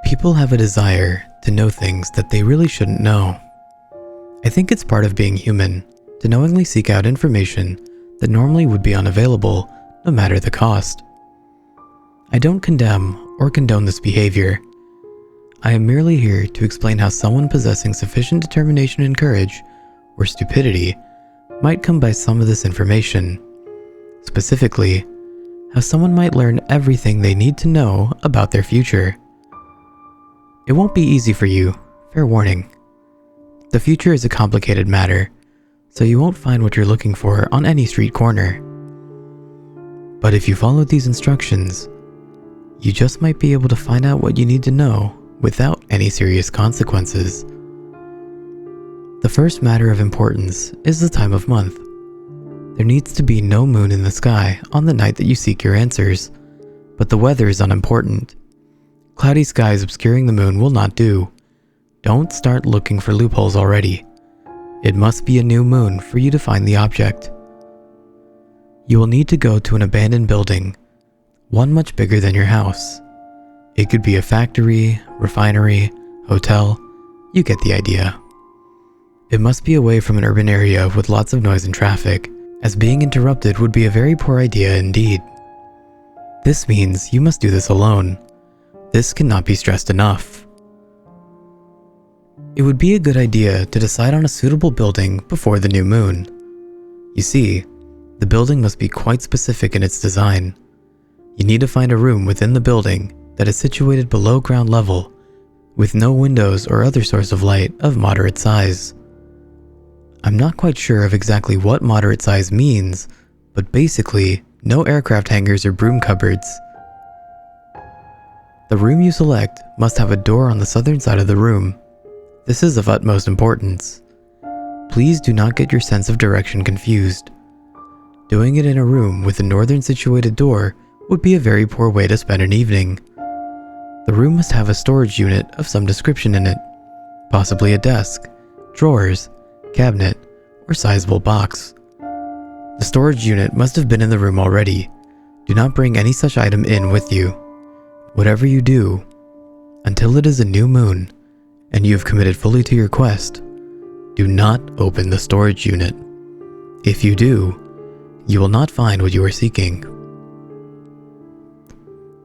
People have a desire to know things that they really shouldn't know. I think it's part of being human to knowingly seek out information that normally would be unavailable no matter the cost. I don't condemn or condone this behavior. I am merely here to explain how someone possessing sufficient determination and courage, or stupidity, might come by some of this information. Specifically, how someone might learn everything they need to know about their future. It won't be easy for you, fair warning. The future is a complicated matter, so you won't find what you're looking for on any street corner. But if you follow these instructions, you just might be able to find out what you need to know without any serious consequences. The first matter of importance is the time of month. There needs to be no moon in the sky on the night that you seek your answers, but the weather is unimportant. Cloudy skies obscuring the moon will not do. Don't start looking for loopholes already. It must be a new moon for you to find the object. You will need to go to an abandoned building, one much bigger than your house. It could be a factory, refinery, hotel. You get the idea. It must be away from an urban area with lots of noise and traffic, as being interrupted would be a very poor idea indeed. This means you must do this alone. This cannot be stressed enough. It would be a good idea to decide on a suitable building before the new moon. You see, the building must be quite specific in its design. You need to find a room within the building that is situated below ground level, with no windows or other source of light of moderate size. I'm not quite sure of exactly what moderate size means, but basically, no aircraft hangars or broom cupboards. The room you select must have a door on the southern side of the room. This is of utmost importance. Please do not get your sense of direction confused. Doing it in a room with a northern situated door would be a very poor way to spend an evening. The room must have a storage unit of some description in it, possibly a desk, drawers, cabinet, or sizable box. The storage unit must have been in the room already. Do not bring any such item in with you. Whatever you do, until it is a new moon and you have committed fully to your quest, do not open the storage unit. If you do, you will not find what you are seeking.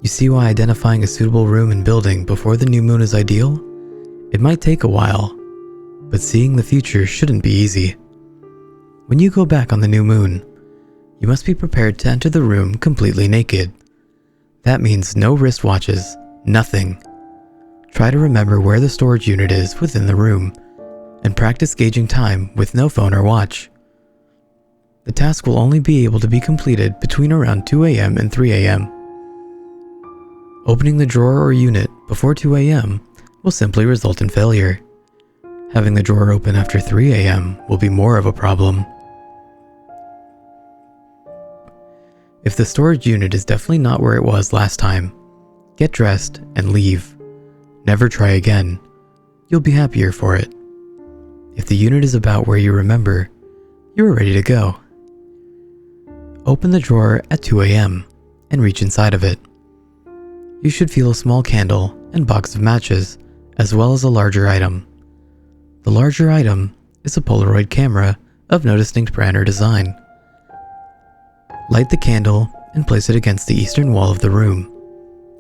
You see why identifying a suitable room and building before the new moon is ideal? It might take a while, but seeing the future shouldn't be easy. When you go back on the new moon, you must be prepared to enter the room completely naked. That means no wristwatches, nothing. Try to remember where the storage unit is within the room, and practice gauging time with no phone or watch. The task will only be able to be completed between around 2 a.m. and 3 a.m. Opening the drawer or unit before 2 a.m. will simply result in failure. Having the drawer open after 3 a.m. will be more of a problem. If the storage unit is definitely not where it was last time, get dressed and leave. Never try again. You'll be happier for it. If the unit is about where you remember, you are ready to go. Open the drawer at 2 a.m. and reach inside of it. You should feel a small candle and box of matches, as well as a larger item. The larger item is a Polaroid camera of no distinct brand or design. Light the candle and place it against the eastern wall of the room.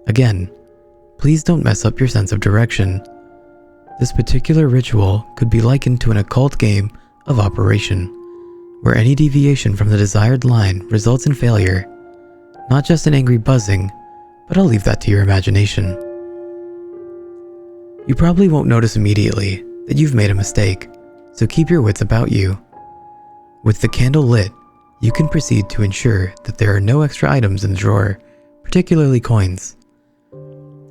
Again, please don't mess up your sense of direction. This particular ritual could be likened to an occult game of operation, where any deviation from the desired line results in failure. Not just an angry buzzing, but I'll leave that to your imagination. You probably won't notice immediately that you've made a mistake, so keep your wits about you. With the candle lit, you can proceed to ensure that there are no extra items in the drawer, particularly coins.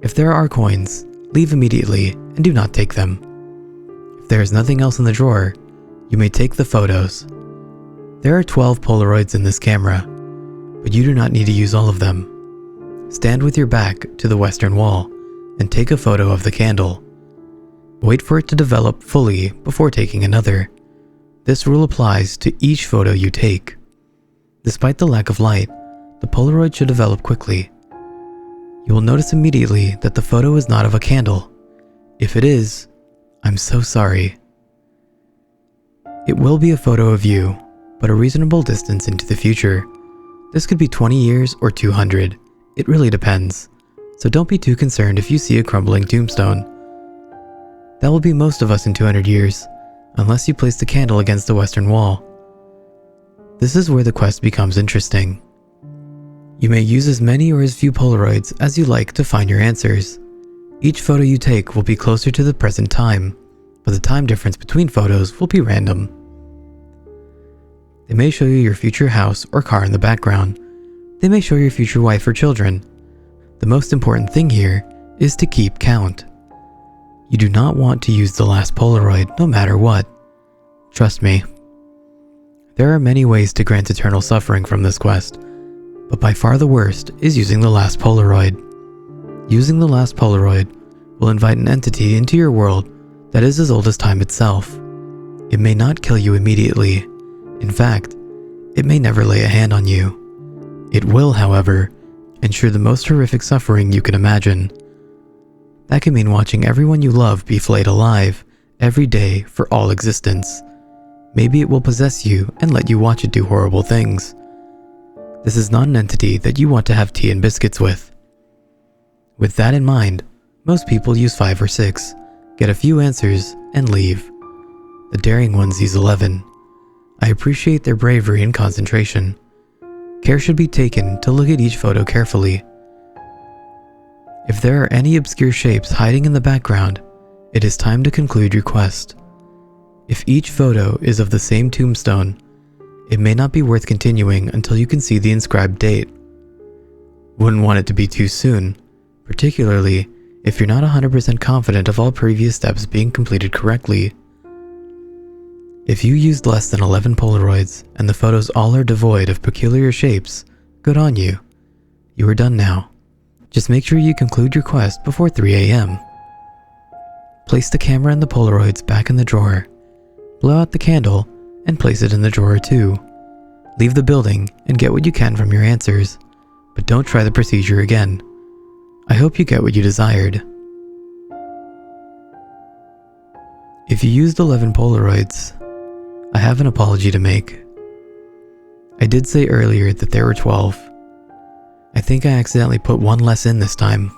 If there are coins, leave immediately and do not take them. If there is nothing else in the drawer, you may take the photos. There are 12 Polaroids in this camera, but you do not need to use all of them. Stand with your back to the western wall and take a photo of the candle. Wait for it to develop fully before taking another. This rule applies to each photo you take. Despite the lack of light, the Polaroid should develop quickly. You will notice immediately that the photo is not of a candle. If it is, I'm so sorry. It will be a photo of you, but a reasonable distance into the future. This could be 20 years or 200. It really depends. So don't be too concerned if you see a crumbling tombstone. That will be most of us in 200 years, unless you place the candle against the western wall. This is where the quest becomes interesting. You may use as many or as few Polaroids as you like to find your answers. Each photo you take will be closer to the present time, but the time difference between photos will be random. They may show you your future house or car in the background. They may show your future wife or children. The most important thing here is to keep count. You do not want to use the last Polaroid no matter what. Trust me. There are many ways to grant eternal suffering from this quest, but by far the worst is using the last Polaroid. Using the last Polaroid will invite an entity into your world that is as old as time itself. It may not kill you immediately. In fact, it may never lay a hand on you. It will, however, ensure the most horrific suffering you can imagine. That can mean watching everyone you love be flayed alive every day for all existence. Maybe it will possess you and let you watch it do horrible things. This is not an entity that you want to have tea and biscuits with. With that in mind, most people use 5 or 6, get a few answers, and leave. The daring ones use 11. I appreciate their bravery and concentration. Care should be taken to look at each photo carefully. If there are any obscure shapes hiding in the background, it is time to conclude your quest. If each photo is of the same tombstone, it may not be worth continuing until you can see the inscribed date. Wouldn't want it to be too soon, particularly if you're not 100% confident of all previous steps being completed correctly. If you used less than 11 Polaroids and the photos all are devoid of peculiar shapes, good on you. You are done now. Just make sure you conclude your quest before 3 a.m. Place the camera and the Polaroids back in the drawer. Blow out the candle and place it in the drawer too. Leave the building and get what you can from your answers, but don't try the procedure again. I hope you get what you desired. If you used 11 Polaroids, I have an apology to make. I did say earlier that there were 12. I think I accidentally put one less in this time.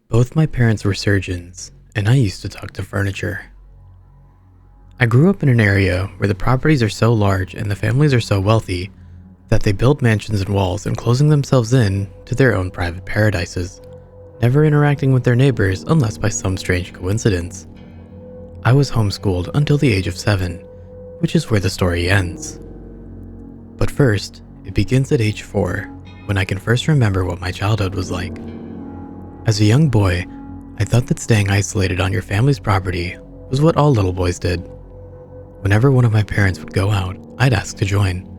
Both my parents were surgeons, and I used to talk to furniture. I grew up in an area where the properties are so large and the families are so wealthy that they build mansions and walls enclosing themselves in to their own private paradises, never interacting with their neighbors unless by some strange coincidence. I was homeschooled until the age of 7, which is where the story ends. But first, it begins at age 4, when I can first remember what my childhood was like. As a young boy, I thought that staying isolated on your family's property was what all little boys did. Whenever one of my parents would go out, I'd ask to join,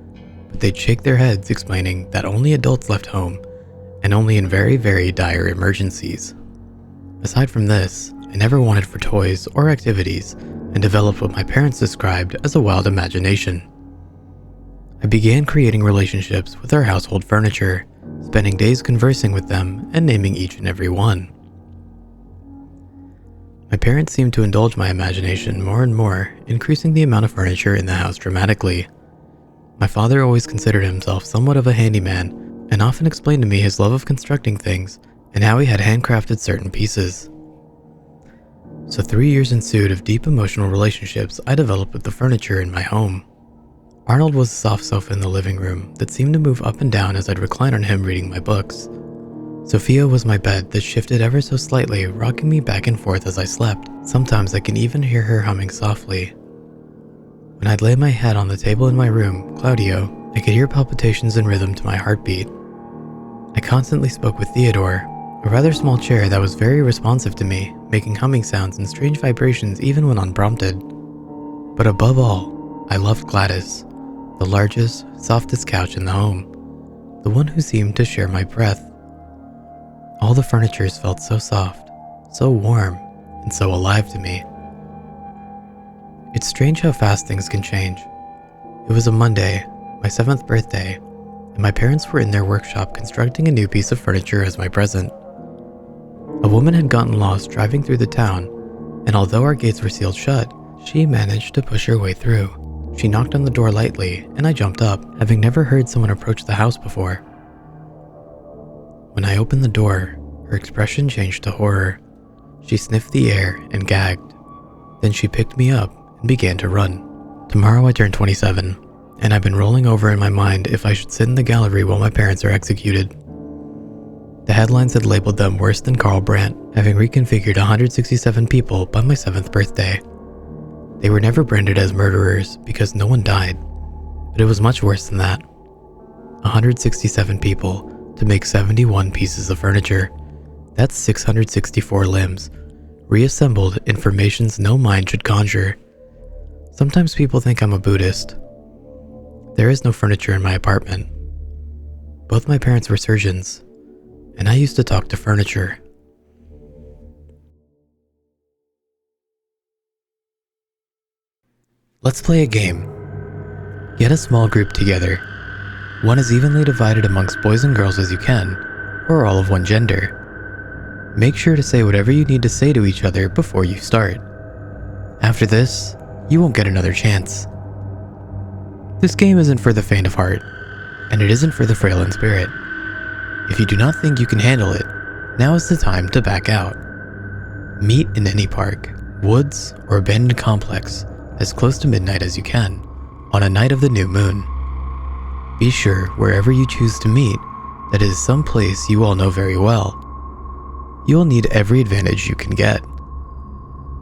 but they'd shake their heads explaining that only adults left home, and only in very, very dire emergencies. Aside from this, I never wanted for toys or activities and developed what my parents described as a wild imagination. I began creating relationships with our household furniture, spending days conversing with them and naming each and every one. My parents seemed to indulge my imagination more and more, increasing the amount of furniture in the house dramatically. My father always considered himself somewhat of a handyman and often explained to me his love of constructing things and how he had handcrafted certain pieces. So 3 years ensued of deep emotional relationships I developed with the furniture in my home. Arnold was a soft sofa in the living room that seemed to move up and down as I'd recline on him reading my books. Sophia was my bed that shifted ever so slightly, rocking me back and forth as I slept. Sometimes I can even hear her humming softly. When I'd lay my head on the table in my room, Claudio, I could hear palpitations and rhythm to my heartbeat. I constantly spoke with Theodore, a rather small chair that was very responsive to me, making humming sounds and strange vibrations even when unprompted. But above all, I loved Gladys, the largest, softest couch in the home, the one who seemed to share my breath. All the furnitures felt so soft, so warm, and so alive to me. It's strange how fast things can change. It was a Monday, my 7th birthday, and my parents were in their workshop constructing a new piece of furniture as my present. A woman had gotten lost driving through the town, and although our gates were sealed shut, she managed to push her way through. She knocked on the door lightly, and I jumped up, having never heard someone approach the house before. When I opened the door, her expression changed to horror. She sniffed the air and gagged. Then she picked me up and began to run. Tomorrow I turn 27, and I've been rolling over in my mind if I should sit in the gallery while my parents are executed. The headlines had labeled them worse than Karl Brandt, having reconfigured 167 people by my 7th birthday. They were never branded as murderers because no one died, but it was much worse than that. 167 people to make 71 pieces of furniture. That's 664 limbs, reassembled in formations no mind should conjure. Sometimes people think I'm a Buddhist. There is no furniture in my apartment. Both my parents were surgeons, and I used to talk to furniture. Let's play a game. Get a small group together. One as evenly divided amongst boys and girls as you can, or all of one gender. Make sure to say whatever you need to say to each other before you start. After this, you won't get another chance. This game isn't for the faint of heart, and it isn't for the frail in spirit. If you do not think you can handle it, now is the time to back out. Meet in any park, woods, or abandoned complex as close to midnight as you can, on a night of the new moon. Be sure, wherever you choose to meet, that it is some place you all know very well. You will need every advantage you can get.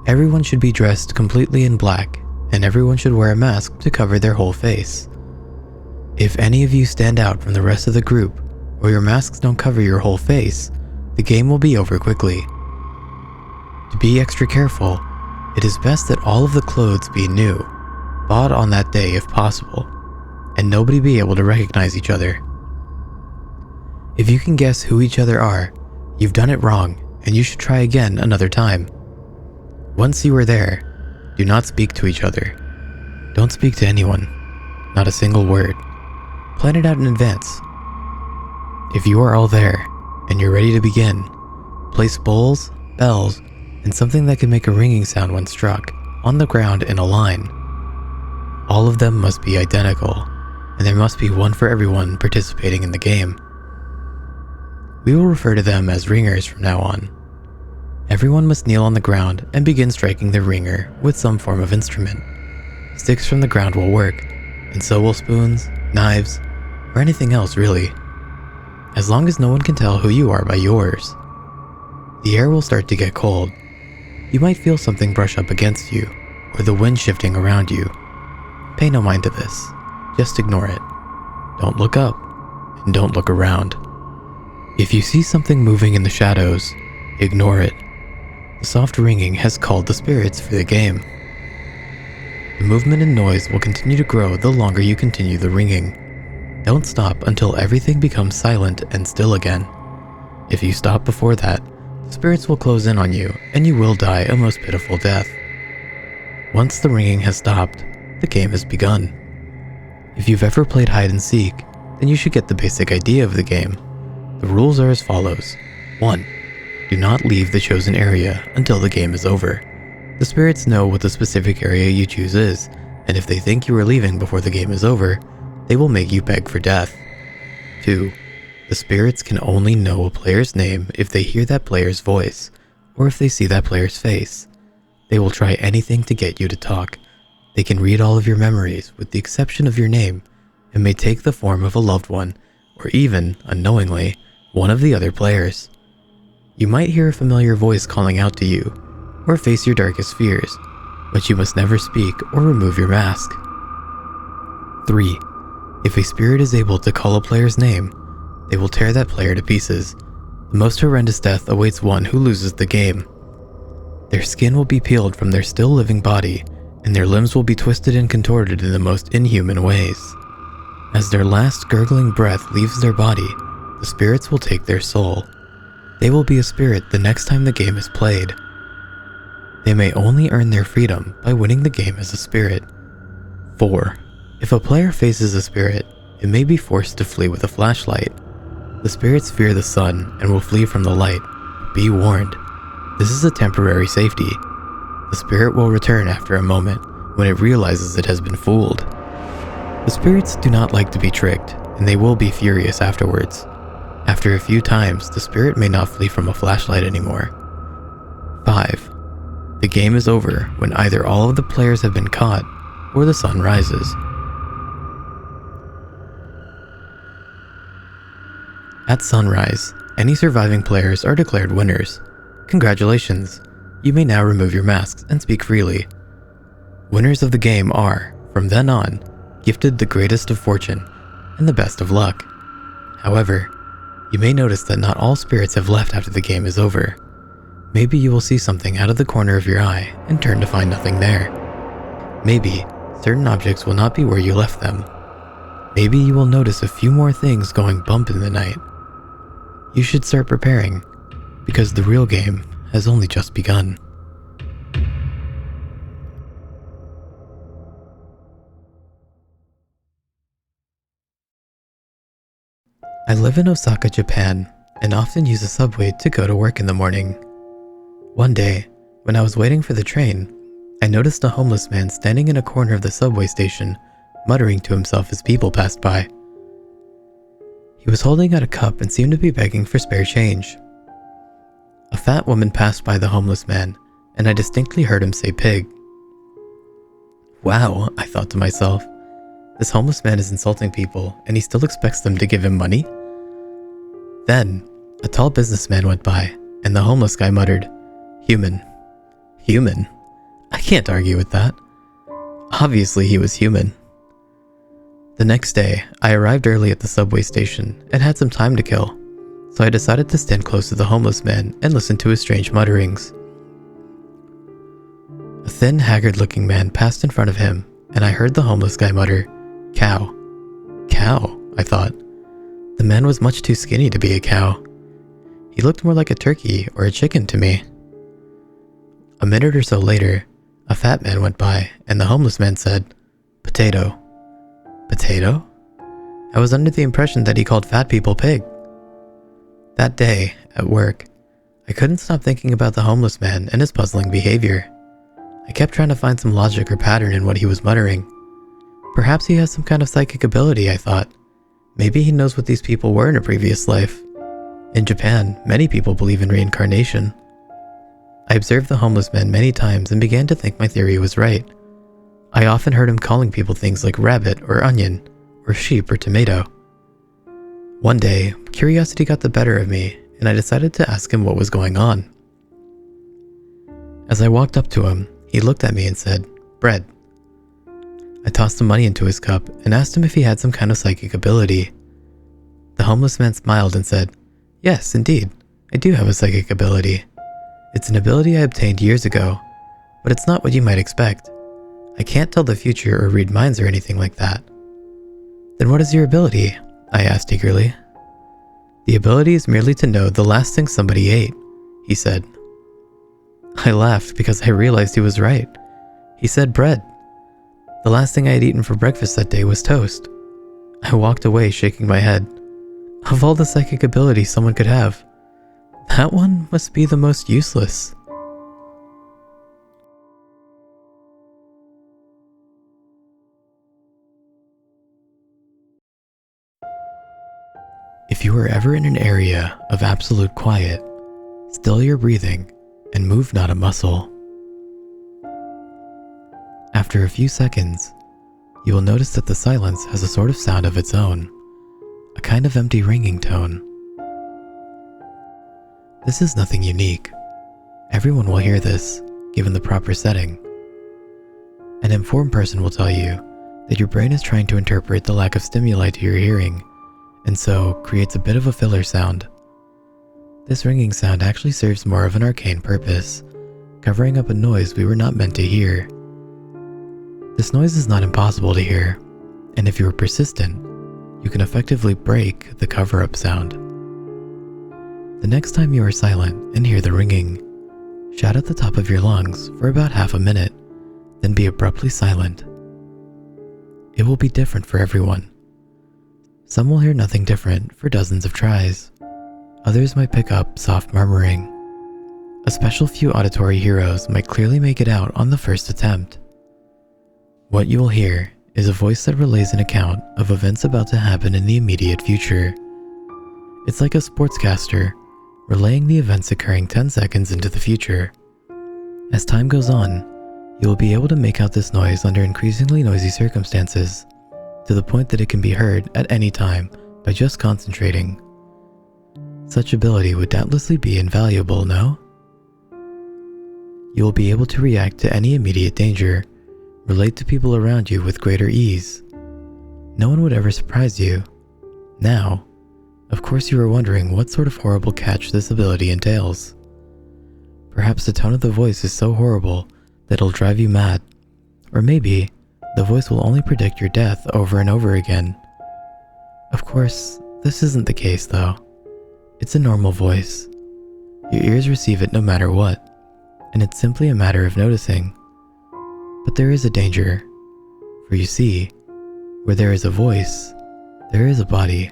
Everyone should be dressed completely in black, and everyone should wear a mask to cover their whole face. If any of you stand out from the rest of the group, or your masks don't cover your whole face, the game will be over quickly. To be extra careful, it is best that all of the clothes be new, bought on that day if possible, and nobody be able to recognize each other. If you can guess who each other are, you've done it wrong, and you should try again another time. Once you are there, do not speak to each other. Don't speak to anyone, not a single word. Plan it out in advance. If you are all there, and you're ready to begin, place bowls, bells, and something that can make a ringing sound when struck, on the ground in a line. All of them must be identical, and there must be one for everyone participating in the game. We will refer to them as ringers from now on. Everyone must kneel on the ground and begin striking the ringer with some form of instrument. Sticks from the ground will work, and so will spoons, knives, or anything else really. As long as no one can tell who you are by yours. The air will start to get cold. You might feel something brush up against you, or the wind shifting around you. Pay no mind to this. Just ignore it. Don't look up, and don't look around. If you see something moving in the shadows, ignore it. The soft ringing has called the spirits for the game. The movement and noise will continue to grow the longer you continue the ringing. Don't stop until everything becomes silent and still again. If you stop before that, the spirits will close in on you and you will die a most pitiful death. Once the ringing has stopped, the game has begun. If you've ever played hide and seek, then you should get the basic idea of the game. The rules are as follows. 1. Do not leave the chosen area until the game is over. The spirits know what the specific area you choose is, and if they think you are leaving before the game is over, they will make you beg for death. 2. The spirits can only know a player's name if they hear that player's voice, or if they see that player's face. They will try anything to get you to talk. They can read all of your memories with the exception of your name, and may take the form of a loved one, or even, unknowingly, one of the other players. You might hear a familiar voice calling out to you, or face your darkest fears, but you must never speak or remove your mask. 3. If a spirit is able to call a player's name, they will tear that player to pieces. The most horrendous death awaits one who loses the game. Their skin will be peeled from their still living body, and their limbs will be twisted and contorted in the most inhuman ways. As their last gurgling breath leaves their body, the spirits will take their soul. They will be a spirit the next time the game is played. They may only earn their freedom by winning the game as a spirit. 4. If a player faces a spirit, it may be forced to flee with a flashlight. The spirits fear the sun and will flee from the light. Be warned, this is a temporary safety. The spirit will return after a moment when it realizes it has been fooled. The spirits do not like to be tricked, and they will be furious afterwards. After a few times, the spirit may not flee from a flashlight anymore. 5. The game is over when either all of the players have been caught or the sun rises. At sunrise, any surviving players are declared winners. Congratulations! You may now remove your masks and speak freely. Winners of the game are, from then on, gifted the greatest of fortune and the best of luck. However, you may notice that not all spirits have left after the game is over. Maybe you will see something out of the corner of your eye and turn to find nothing there. Maybe certain objects will not be where you left them. Maybe you will notice a few more things going bump in the night. You should start preparing, because the real game has only just begun. I live in Osaka, Japan, and often use a subway to go to work in the morning. One day, when I was waiting for the train, I noticed a homeless man standing in a corner of the subway station, muttering to himself as people passed by. He was holding out a cup and seemed to be begging for spare change. A fat woman passed by the homeless man, and I distinctly heard him say pig. Wow, I thought to myself, this homeless man is insulting people, and he still expects them to give him money? Then, a tall businessman went by, and the homeless guy muttered, "Human. Human? I can't argue with that." Obviously he was human. The next day, I arrived early at the subway station and had some time to kill, so I decided to stand close to the homeless man and listen to his strange mutterings. A thin, haggard-looking man passed in front of him, and I heard the homeless guy mutter, "Cow." Cow, I thought. The man was much too skinny to be a cow. He looked more like a turkey or a chicken to me. A minute or so later, a fat man went by, and the homeless man said, "Potato." Potato? I was under the impression that he called fat people pig. That day, at work, I couldn't stop thinking about the homeless man and his puzzling behavior. I kept trying to find some logic or pattern in what he was muttering. Perhaps he has some kind of psychic ability, I thought. Maybe he knows what these people were in a previous life. In Japan, many people believe in reincarnation. I observed the homeless man many times and began to think my theory was right. I often heard him calling people things like rabbit or onion, or sheep or tomato. One day, curiosity got the better of me, and I decided to ask him what was going on. As I walked up to him, he looked at me and said, "Bread." I tossed some money into his cup and asked him if he had some kind of psychic ability. The homeless man smiled and said, "Yes, indeed, I do have a psychic ability. It's an ability I obtained years ago, but it's not what you might expect. I can't tell the future or read minds or anything like that." "Then what is your ability?" I asked eagerly. "The ability is merely to know the last thing somebody ate," he said. I laughed because I realized he was right. He said bread. The last thing I had eaten for breakfast that day was toast. I walked away shaking my head. Of all the psychic abilities someone could have, that one must be the most useless. If you are ever in an area of absolute quiet, still your breathing and move not a muscle. After a few seconds, you will notice that the silence has a sort of sound of its own, a kind of empty ringing tone. This is nothing unique. Everyone will hear this, given the proper setting. An informed person will tell you that your brain is trying to interpret the lack of stimuli to your hearing, and so creates a bit of a filler sound. This ringing sound actually serves more of an arcane purpose, covering up a noise we were not meant to hear. This noise is not impossible to hear, and if you are persistent, you can effectively break the cover-up sound. The next time you are silent and hear the ringing, shout at the top of your lungs for about half a minute, then be abruptly silent. It will be different for everyone. Some will hear nothing different for dozens of tries. Others might pick up soft murmuring. A special few auditory heroes might clearly make it out on the first attempt. What you will hear is a voice that relays an account of events about to happen in the immediate future. It's like a sportscaster relaying the events occurring 10 seconds into the future. As time goes on, you will be able to make out this noise under increasingly noisy circumstances, to the point that it can be heard at any time by just concentrating. Such ability would doubtlessly be invaluable, no? You will be able to react to any immediate danger, relate to people around you with greater ease. No one would ever surprise you. Now, of course you are wondering what sort of horrible catch this ability entails. Perhaps the tone of the voice is so horrible that it'll drive you mad, or maybe the voice will only predict your death over and over again. Of course, this isn't the case though. It's a normal voice. Your ears receive it no matter what, and it's simply a matter of noticing. But there is a danger, for you see, where there is a voice, there is a body.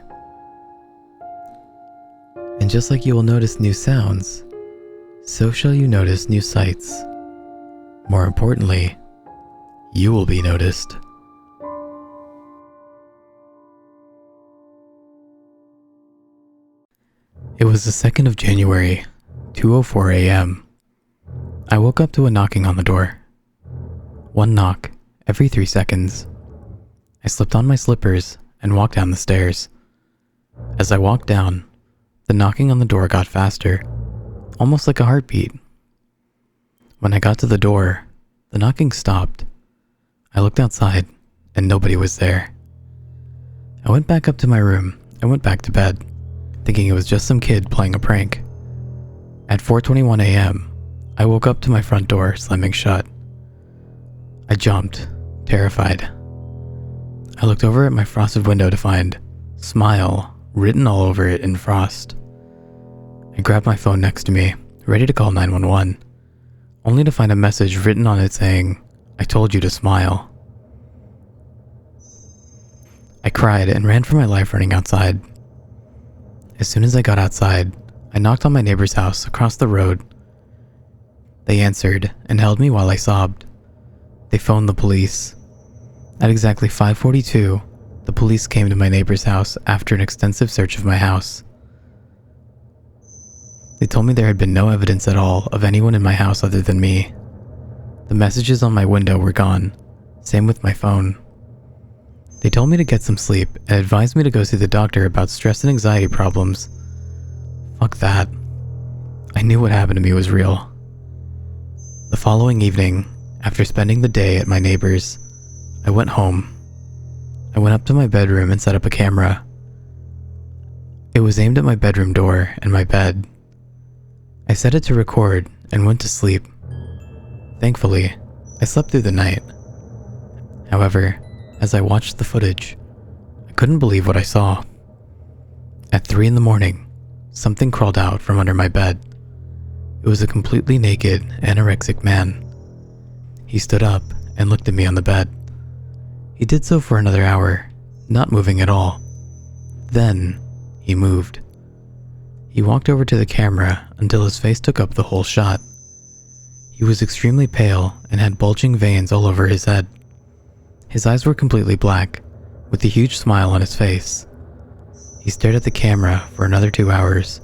And just like you will notice new sounds, so shall you notice new sights. More importantly, you will be noticed. It was the 2nd of January, 2:04 a.m. I woke up to a knocking on the door. One knock every 3 seconds. I slipped on my slippers and walked down the stairs. As I walked down, the knocking on the door got faster, almost like a heartbeat. When I got to the door, the knocking stopped. I looked outside, and nobody was there. I went back up to my room and went back to bed, thinking it was just some kid playing a prank. At 4:21 a.m., I woke up to my front door slamming shut. I jumped, terrified. I looked over at my frosted window to find "Smile" written all over it in frost. I grabbed my phone next to me, ready to call 911, only to find a message written on it saying, "I told you to smile." I cried and ran for my life running outside. As soon as I got outside, I knocked on my neighbor's house across the road. They answered and held me while I sobbed. They phoned the police. At exactly 5:42, the police came to my neighbor's house after an extensive search of my house. They told me there had been no evidence at all of anyone in my house other than me. The messages on my window were gone, same with my phone. They told me to get some sleep and advised me to go see the doctor about stress and anxiety problems. Fuck that. I knew what happened to me was real. The following evening, after spending the day at my neighbor's, I went home. I went up to my bedroom and set up a camera. It was aimed at my bedroom door and my bed. I set it to record and went to sleep. Thankfully, I slept through the night. However, as I watched the footage, I couldn't believe what I saw. At 3 a.m, something crawled out from under my bed. It was a completely naked, anorexic man. He stood up and looked at me on the bed. He did so for another hour, not moving at all. Then, he moved. He walked over to the camera until his face took up the whole shot. He was extremely pale and had bulging veins all over his head. His eyes were completely black, with a huge smile on his face. He stared at the camera for another 2 hours,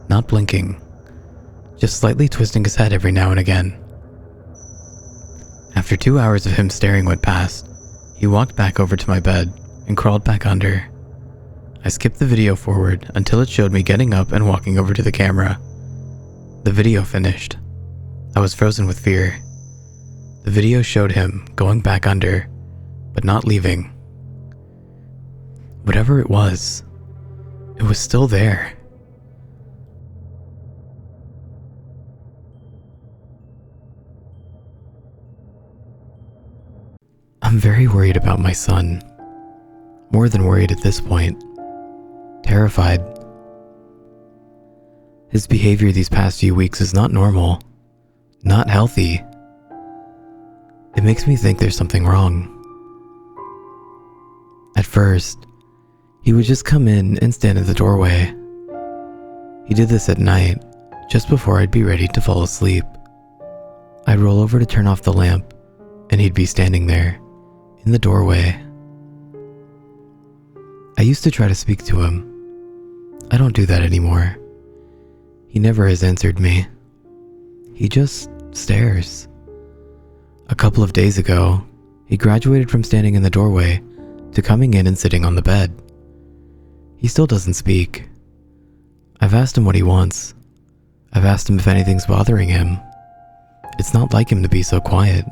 not blinking, just slightly twisting his head every now and again. After 2 hours of him staring went past, he walked back over to my bed and crawled back under. I skipped the video forward until it showed me getting up and walking over to the camera. The video finished. I was frozen with fear. The video showed him going back under, but not leaving. Whatever it was still there. I'm very worried about my son. More than worried at this point. Terrified. His behavior these past few weeks is not normal. not healthy. It makes me think there's something wrong. At first, he would just come in and stand in the doorway. He did this at night, just before I'd be ready to fall asleep. I'd roll over to turn off the lamp, and he'd be standing there, in the doorway. I used to try to speak to him. I don't do that anymore. He never has answered me. He just stares. A couple of days ago, he graduated from standing in the doorway to coming in and sitting on the bed. He still doesn't speak. I've asked him what he wants. I've asked him if anything's bothering him. It's not like him to be so quiet.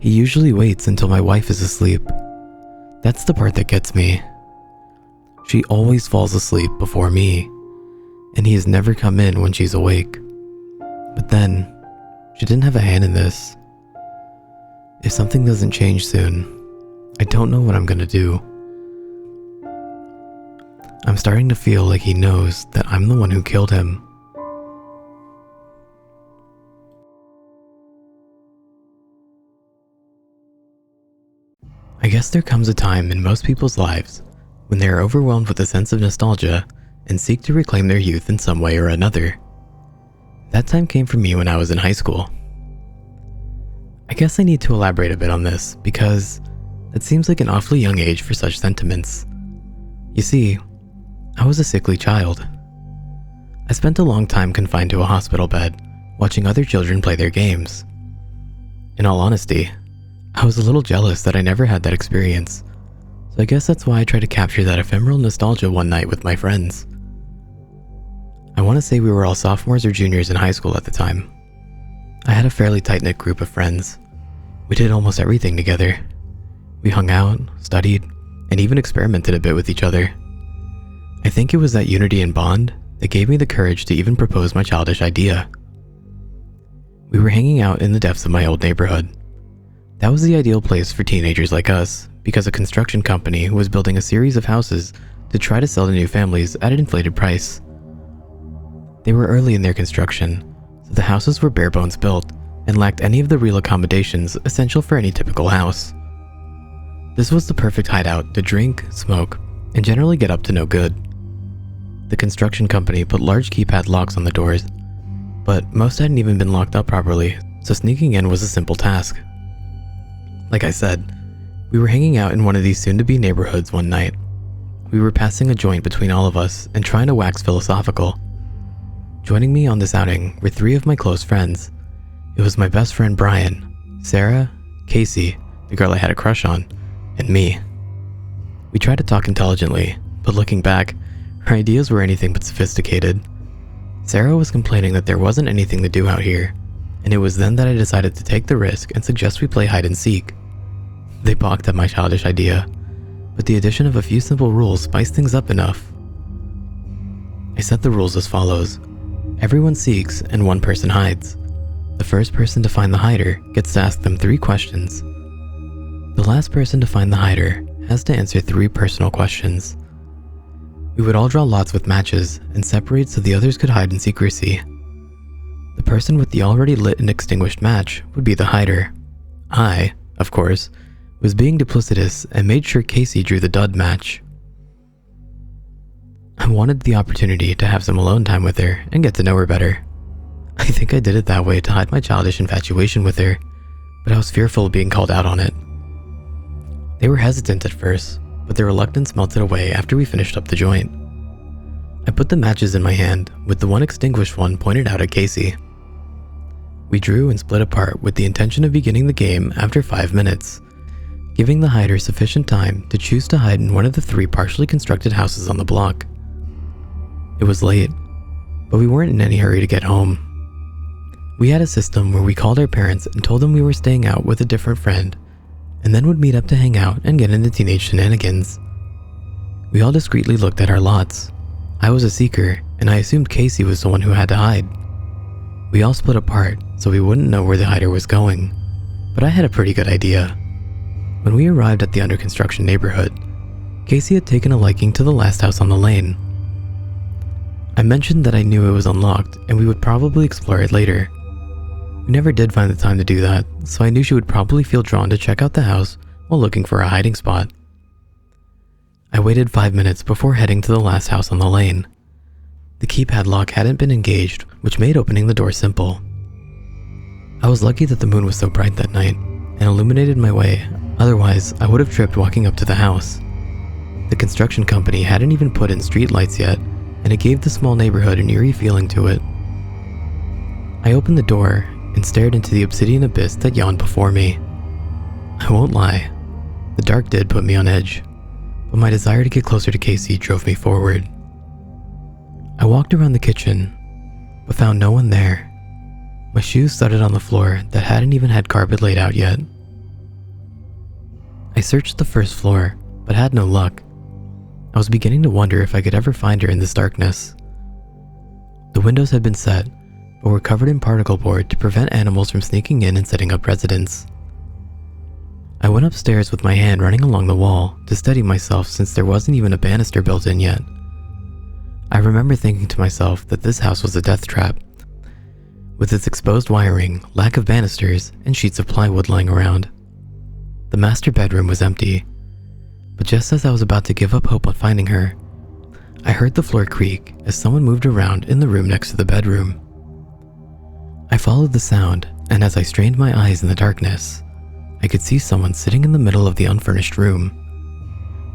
He usually waits until my wife is asleep. That's the part that gets me. She always falls asleep before me, and he has never come in when she's awake. But then, she didn't have a hand in this. If something doesn't change soon, I don't know what I'm gonna do. I'm starting to feel like he knows that I'm the one who killed him. I guess there comes a time in most people's lives when they are overwhelmed with a sense of nostalgia and seek to reclaim their youth in some way or another. That time came for me when I was in high school. I guess I need to elaborate a bit on this because it seems like an awfully young age for such sentiments. You see, I was a sickly child. I spent a long time confined to a hospital bed, watching other children play their games. In all honesty, I was a little jealous that I never had that experience, so I guess that's why I tried to capture that ephemeral nostalgia one night with my friends. I want to say we were all sophomores or juniors in high school at the time. I had a fairly tight-knit group of friends. We did almost everything together. We hung out, studied, and even experimented a bit with each other. I think it was that unity and bond that gave me the courage to even propose my childish idea. We were hanging out in the depths of my old neighborhood. That was the ideal place for teenagers like us because a construction company was building a series of houses to try to sell to new families at an inflated price. They were early in their construction, so the houses were bare bones built and lacked any of the real accommodations essential for any typical house. This was the perfect hideout to drink, smoke, and generally get up to no good. The construction company put large keypad locks on the doors, but most hadn't even been locked up properly, so sneaking in was a simple task. Like I said, we were hanging out in one of these soon-to-be neighborhoods one night. We were passing a joint between all of us and trying to wax philosophical. Joining me on this outing were 3 of my close friends. It was my best friend Brian, Sarah, Casey, the girl I had a crush on, and me. We tried to talk intelligently, but looking back, her ideas were anything but sophisticated. Sarah was complaining that there wasn't anything to do out here, and it was then that I decided to take the risk and suggest we play hide and seek. They balked at my childish idea, but the addition of a few simple rules spiced things up enough. I set the rules as follows. Everyone seeks and one person hides. The first person to find the hider gets to ask them 3 questions. The last person to find the hider has to answer 3 personal questions. We would all draw lots with matches and separate so the others could hide in secrecy. The person with the already lit and extinguished match would be the hider. I, of course, was being duplicitous and made sure Casey drew the dud match. I wanted the opportunity to have some alone time with her and get to know her better. I think I did it that way to hide my childish infatuation with her, but I was fearful of being called out on it. They were hesitant at first, but their reluctance melted away after we finished up the joint. I put the matches in my hand, with the one extinguished one pointed out at Casey. We drew and split apart with the intention of beginning the game after 5 minutes, giving the hider sufficient time to choose to hide in one of the 3 partially constructed houses on the block. It was late, but we weren't in any hurry to get home. We had a system where we called our parents and told them we were staying out with a different friend, and then would meet up to hang out and get into teenage shenanigans. We all discreetly looked at our lots. I was a seeker, and I assumed Casey was the one who had to hide. We all split apart, so we wouldn't know where the hider was going, but I had a pretty good idea. When we arrived at the under construction neighborhood, Casey had taken a liking to the last house on the lane. I mentioned that I knew it was unlocked and we would probably explore it later. We never did find the time to do that, so I knew she would probably feel drawn to check out the house while looking for a hiding spot. I waited 5 minutes before heading to the last house on the lane. The keypad lock hadn't been engaged, which made opening the door simple. I was lucky that the moon was so bright that night and illuminated my way, otherwise I would have tripped walking up to the house. The construction company hadn't even put in street lights yet, and it gave the small neighborhood an eerie feeling to it. I opened the door and stared into the obsidian abyss that yawned before me. I won't lie, the dark did put me on edge, but my desire to get closer to Casey drove me forward. I walked around the kitchen, but found no one there. My shoes thudded on the floor that hadn't even had carpet laid out yet. I searched the first floor, but had no luck. I was beginning to wonder if I could ever find her in this darkness. The windows had been set, but were covered in particle board to prevent animals from sneaking in and setting up residence. I went upstairs with my hand running along the wall to steady myself since there wasn't even a banister built in yet. I remember thinking to myself that this house was a death trap, with its exposed wiring, lack of banisters, and sheets of plywood lying around. The master bedroom was empty, but just as I was about to give up hope on finding her, I heard the floor creak as someone moved around in the room next to the bedroom. I followed the sound, and as I strained my eyes in the darkness, I could see someone sitting in the middle of the unfurnished room.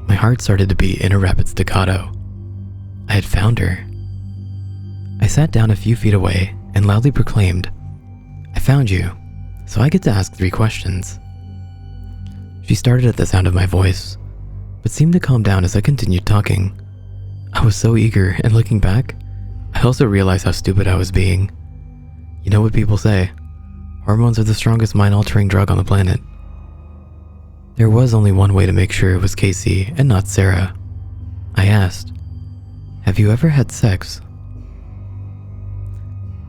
My heart started to beat in a rapid staccato. I had found her. I sat down a few feet away and loudly proclaimed, "I found you, so I get to ask 3 questions." She started at the sound of my voice, but seemed to calm down as I continued talking. I was so eager, and looking back, I also realized how stupid I was being. You know what people say, hormones are the strongest mind-altering drug on the planet. There was only one way to make sure it was Casey and not Sarah. I asked, "Have you ever had sex?"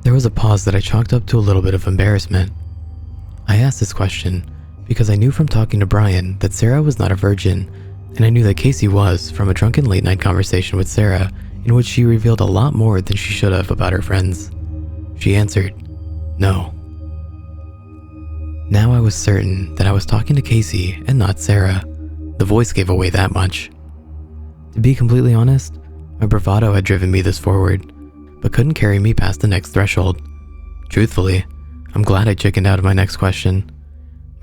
There was a pause that I chalked up to a little bit of embarrassment. I asked this question because I knew from talking to Brian that Sarah was not a virgin, and I knew that Casey was from a drunken late-night conversation with Sarah in which she revealed a lot more than she should have about her friends. She answered, "No." Now I was certain that I was talking to Casey and not Sarah. The voice gave away that much. To be completely honest, my bravado had driven me this forward, but couldn't carry me past the next threshold. Truthfully, I'm glad I chickened out of my next question.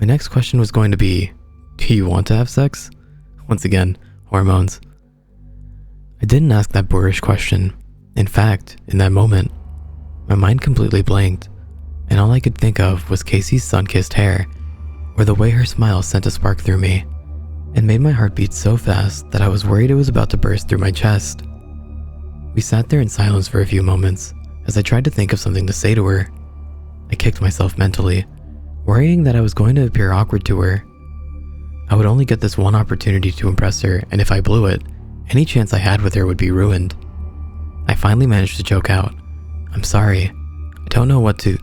My next question was going to be, "Do you want to have sex?" Once again, hormones. I didn't ask that boorish question. In fact, in that moment, my mind completely blanked, and all I could think of was Casey's sun-kissed hair, or the way her smile sent a spark through me, and made my heart beat so fast that I was worried it was about to burst through my chest. We sat there in silence for a few moments as I tried to think of something to say to her. I kicked myself mentally, worrying that I was going to appear awkward to her. I would only get this one opportunity to impress her, and if I blew it, any chance I had with her would be ruined. I finally managed to choke out, "I'm sorry, I don't know what to..."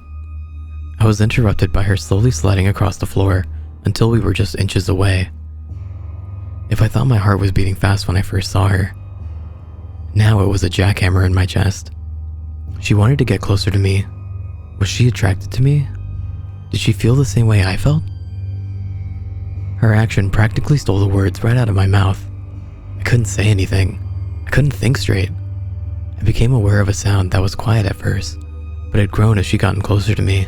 I was interrupted by her slowly sliding across the floor until we were just inches away. If I thought my heart was beating fast when I first saw her, now it was a jackhammer in my chest. She wanted to get closer to me. Was she attracted to me? Did she feel the same way I felt? Her action practically stole the words right out of my mouth. I couldn't say anything. I couldn't think straight. I became aware of a sound that was quiet at first, but had grown as she gotten closer to me.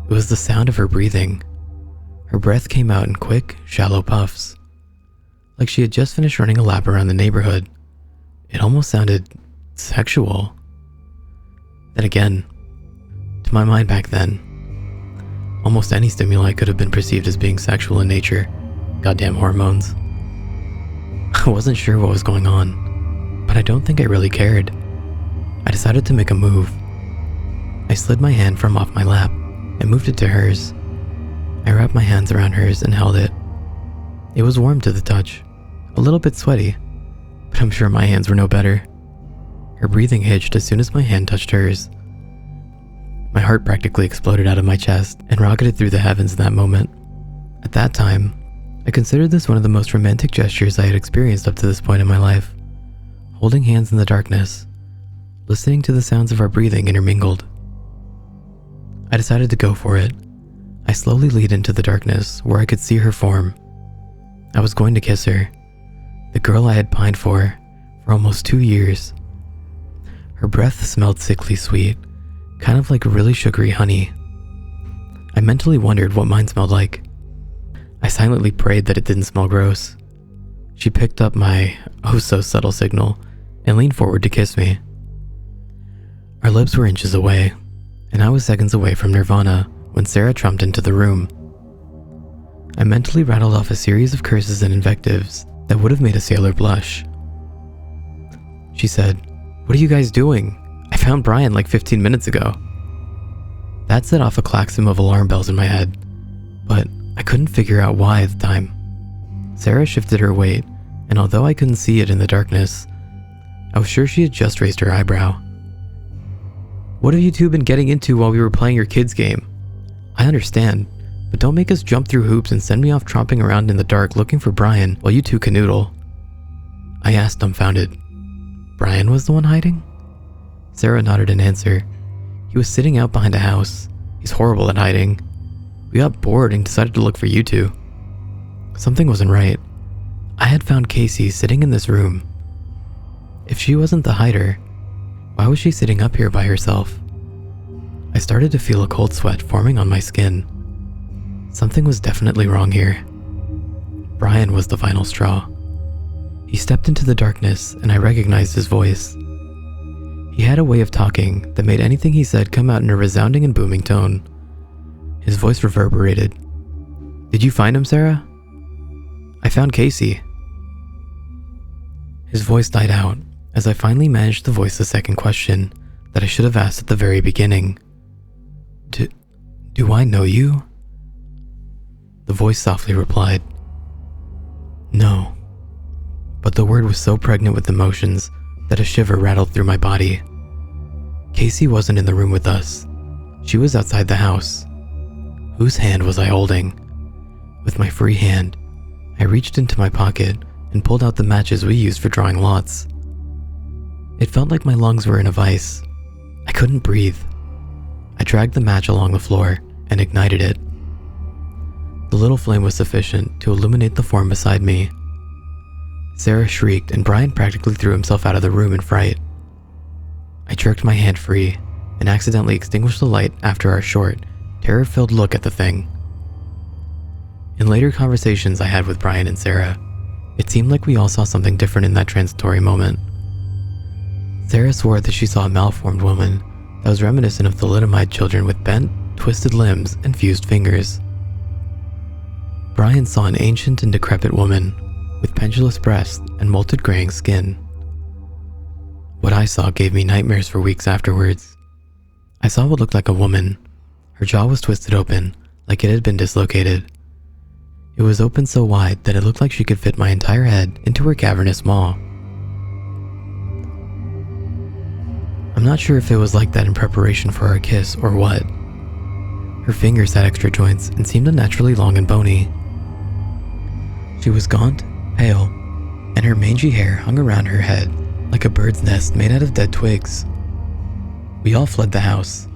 It was the sound of her breathing. Her breath came out in quick, shallow puffs, like she had just finished running a lap around the neighborhood. It almost sounded sexual. Then again, to my mind back then, almost any stimuli could have been perceived as being sexual in nature. Goddamn hormones. I wasn't sure what was going on, but I don't think I really cared. I decided to make a move. I slid my hand from off my lap and moved it to hers. I wrapped my hands around hers and held it. It was warm to the touch, a little bit sweaty, but I'm sure my hands were no better. Her breathing hitched as soon as my hand touched hers. My heart practically exploded out of my chest and rocketed through the heavens in that moment. At that time, I considered this one of the most romantic gestures I had experienced up to this point in my life. Holding hands in the darkness, listening to the sounds of our breathing intermingled. I decided to go for it. I slowly leaned into the darkness where I could see her form. I was going to kiss her, the girl I had pined for almost 2 years. Her breath smelled sickly sweet, kind of like really sugary honey. I mentally wondered what mine smelled like. I silently prayed that it didn't smell gross. She picked up my oh-so-subtle signal and leaned forward to kiss me. Our lips were inches away, and I was seconds away from nirvana when Sarah trumped into the room. I mentally rattled off a series of curses and invectives that would have made a sailor blush. She said, "What are you guys doing? I found Brian like 15 minutes ago." That set off a klaxon of alarm bells in my head, but I couldn't figure out why at the time. Sarah shifted her weight, and although I couldn't see it in the darkness, I was sure she had just raised her eyebrow. "What have you two been getting into while we were playing your kids' game? I understand, but don't make us jump through hoops and send me off tromping around in the dark looking for Brian while you two canoodle." I asked, dumbfounded. "Brian was the one hiding?" Sarah nodded in answer. "He was sitting out behind a house. He's horrible at hiding. We got bored and decided to look for you two." Something wasn't right. I had found Casey sitting in this room. If she wasn't the hider, why was she sitting up here by herself? I started to feel a cold sweat forming on my skin. Something was definitely wrong here. Brian was the final straw. He stepped into the darkness and I recognized his voice. He had a way of talking that made anything he said come out in a resounding and booming tone. His voice reverberated. "Did you find him, Sarah?" "I found Casey." His voice died out as I finally managed to voice the second question that I should have asked at the very beginning. Do I know you?" The voice softly replied, "No." But the word was so pregnant with emotions that a shiver rattled through my body. Casey wasn't in the room with us. She was outside the house. Whose hand was I holding? With my free hand, I reached into my pocket and pulled out the matches we used for drawing lots. It felt like my lungs were in a vice. I couldn't breathe. I dragged the match along the floor and ignited it. The little flame was sufficient to illuminate the form beside me. Sarah shrieked and Brian practically threw himself out of the room in fright. I jerked my hand free and accidentally extinguished the light after our short, terror-filled look at the thing. In later conversations I had with Brian and Sarah, it seemed like we all saw something different in that transitory moment. Sarah swore that she saw a malformed woman that was reminiscent of thalidomide children with bent, twisted limbs and fused fingers. Brian saw an ancient and decrepit woman with pendulous breasts and molted graying skin. What I saw gave me nightmares for weeks afterwards. I saw what looked like a woman. Her jaw was twisted open, like it had been dislocated. It was open so wide that it looked like she could fit my entire head into her cavernous maw. I'm not sure if it was like that in preparation for our kiss or what. Her fingers had extra joints and seemed unnaturally long and bony. She was gaunt, pale, and her mangy hair hung around her head like a bird's nest made out of dead twigs. We all fled the house.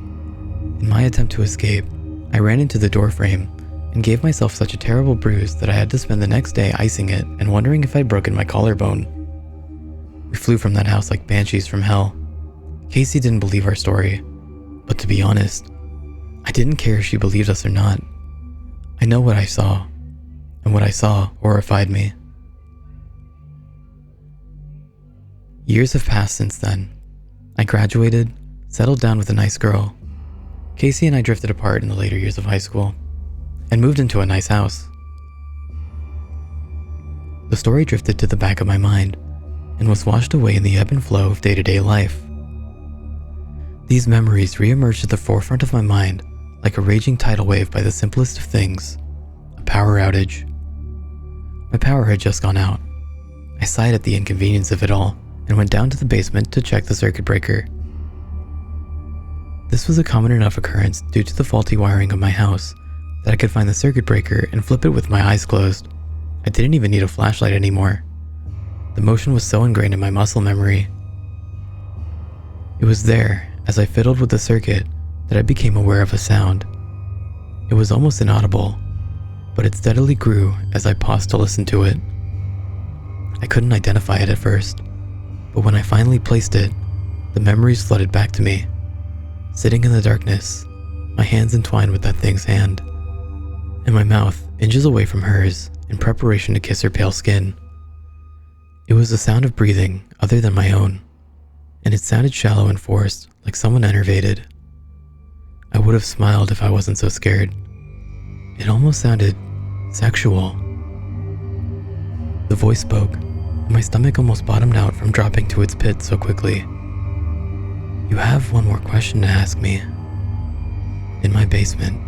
In my attempt to escape, I ran into the doorframe and gave myself such a terrible bruise that I had to spend the next day icing it and wondering if I'd broken my collarbone. We flew from that house like banshees from hell. Casey didn't believe our story, but to be honest, I didn't care if she believed us or not. I know what I saw, and what I saw horrified me. Years have passed since then. I graduated, settled down with a nice girl. Casey and I drifted apart in the later years of high school, and moved into a nice house. The story drifted to the back of my mind, and was washed away in the ebb and flow of day-to-day life. These memories re-emerged at the forefront of my mind like a raging tidal wave by the simplest of things, a power outage. My power had just gone out. I sighed at the inconvenience of it all and went down to the basement to check the circuit breaker. This was a common enough occurrence due to the faulty wiring of my house that I could find the circuit breaker and flip it with my eyes closed. I didn't even need a flashlight anymore. The motion was so ingrained in my muscle memory. It was there, as I fiddled with the circuit, that I became aware of a sound. It was almost inaudible, but it steadily grew as I paused to listen to it. I couldn't identify it at first, but when I finally placed it, the memories flooded back to me. Sitting in the darkness, my hands entwined with that thing's hand, and my mouth inches away from hers in preparation to kiss her pale skin. It was a sound of breathing other than my own, and it sounded shallow and forced, like someone enervated. I would have smiled if I wasn't so scared. It almost sounded sexual. The voice spoke, and my stomach almost bottomed out from dropping to its pit so quickly. "You have one more question to ask me." In my basement,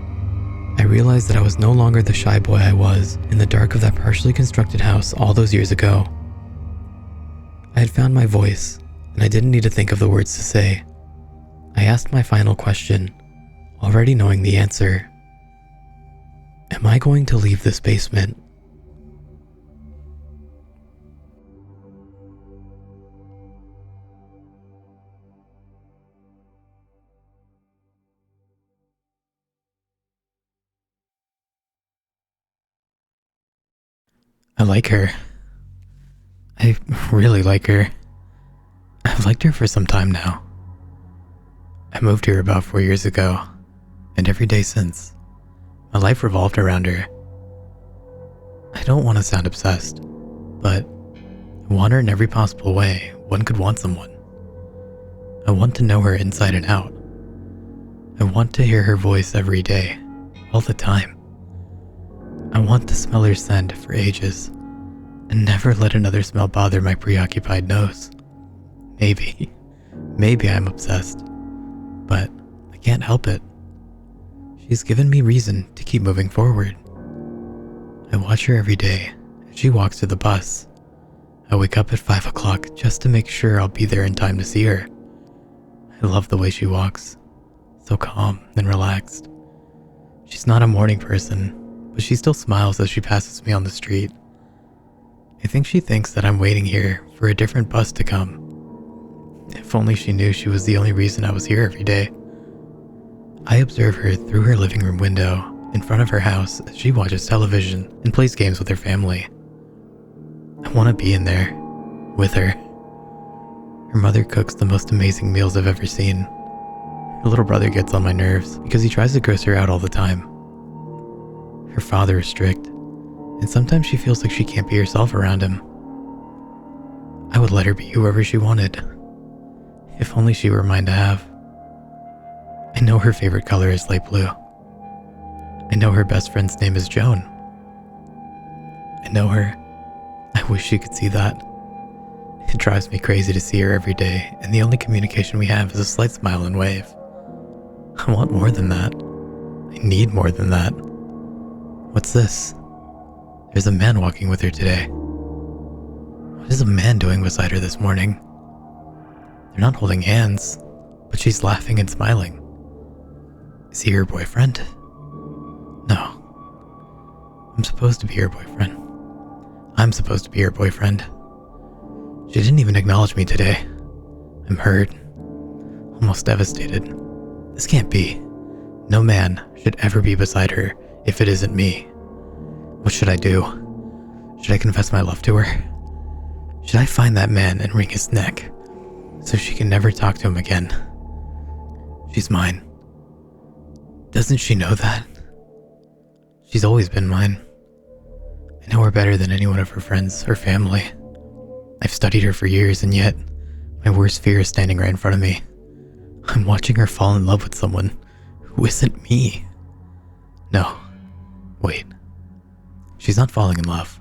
I realized that I was no longer the shy boy I was in the dark of that partially constructed house all those years ago. I had found my voice, and I didn't need to think of the words to say. I asked my final question, already knowing the answer. Am I going to leave this basement? I like her. I really like her. I've liked her for some time now. I moved here about 4 years ago, and every day since, my life revolved around her. I don't want to sound obsessed, but I want her in every possible way one could want someone. I want to know her inside and out. I want to hear her voice every day, all the time. I want to smell her scent for ages, and never let another smell bother my preoccupied nose. Maybe I'm obsessed, but I can't help it. She's given me reason to keep moving forward. I watch her every day as she walks to the bus. I wake up at 5 o'clock just to make sure I'll be there in time to see her. I love the way she walks, so calm and relaxed. She's not a morning person, but she still smiles as she passes me on the street. I think she thinks that I'm waiting here for a different bus to come. If only she knew she was the only reason I was here every day. I observe her through her living room window in front of her house as she watches television and plays games with her family. I want to be in there, with her. Her mother cooks the most amazing meals I've ever seen. Her little brother gets on my nerves because he tries to gross her out all the time. Her father is strict, and sometimes she feels like she can't be herself around him. I would let her be whoever she wanted. If only she were mine to have. I know her favorite color is light blue. I know her best friend's name is Joan. I know her. I wish she could see that. It drives me crazy to see her every day, and the only communication we have is a slight smile and wave. I want more than that. I need more than that. What's this? There's a man walking with her today. What is a man doing beside her this morning? They're not holding hands, but she's laughing and smiling. Is he her boyfriend? No. I'm supposed to be her boyfriend. I'm supposed to be her boyfriend. She didn't even acknowledge me today. I'm hurt, almost devastated. This can't be. No man should ever be beside her if it isn't me. What should I do? Should I confess my love to her? Should I find that man and wring his neck so she can never talk to him again? She's mine. Doesn't she know that? She's always been mine. I know her better than any one of her friends or family. I've studied her for years, and yet my worst fear is standing right in front of me. I'm watching her fall in love with someone who isn't me. No, wait. She's not falling in love.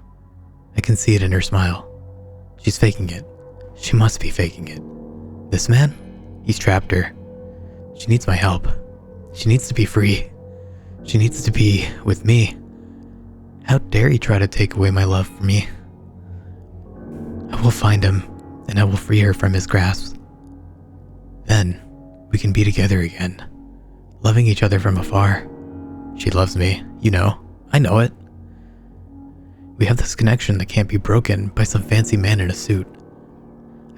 I can see it in her smile. She's faking it. She must be faking it. This man, he's trapped her. She needs my help. She needs to be free. She needs to be with me. How dare he try to take away my love from me? I will find him, and I will free her from his grasp. Then, we can be together again, loving each other from afar. She loves me, you know. I know it. We have this connection that can't be broken by some fancy man in a suit.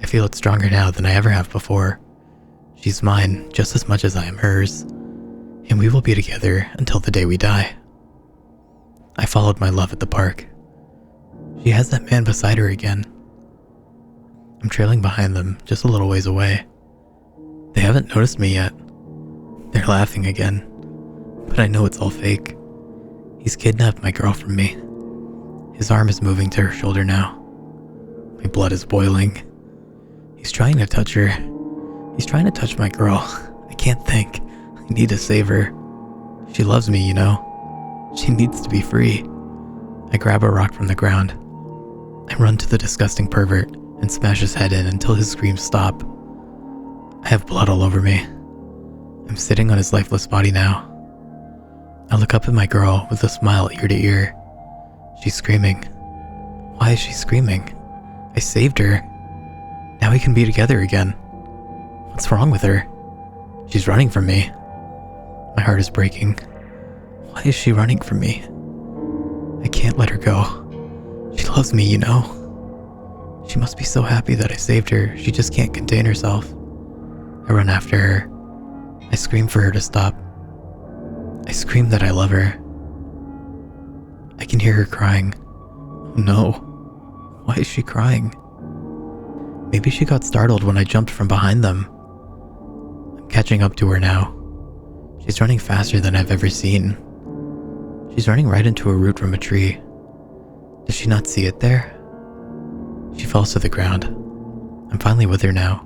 I feel it stronger now than I ever have before. She's mine just as much as I am hers, and we will be together until the day we die. I followed my love at the park. She has that man beside her again. I'm trailing behind them just a little ways away. They haven't noticed me yet. They're laughing again, but I know it's all fake. He's kidnapped my girl from me. His arm is moving to her shoulder now. My blood is boiling. He's trying to touch her. He's trying to touch my girl. I can't think. I need to save her. She loves me, you know. She needs to be free. I grab a rock from the ground. I run to the disgusting pervert and smash his head in until his screams stop. I have blood all over me. I'm sitting on his lifeless body now. I look up at my girl with a smile ear to ear. She's screaming. Why is she screaming? I saved her. Now we can be together again. What's wrong with her? She's running from me. My heart is breaking. Why is she running from me? I can't let her go. She loves me, you know. She must be so happy that I saved her. She just can't contain herself. I run after her. I scream for her to stop. I scream that I love her. I can hear her crying. Oh no. Why is she crying? Maybe she got startled when I jumped from behind them. I'm catching up to her now. She's running faster than I've ever seen. She's running right into a root from a tree. Does she not see it there? She falls to the ground. I'm finally with her now.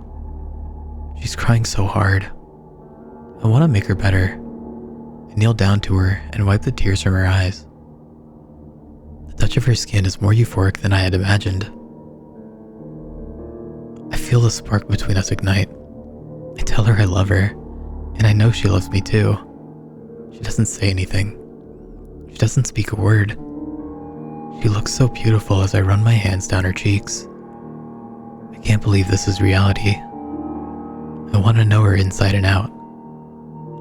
She's crying so hard. I want to make her better. I kneel down to her and wipe the tears from her eyes. The touch of her skin is more euphoric than I had imagined. I feel the spark between us ignite. I tell her I love her, and I know she loves me too. She doesn't say anything. She doesn't speak a word. She looks so beautiful as I run my hands down her cheeks. I can't believe this is reality. I want to know her inside and out.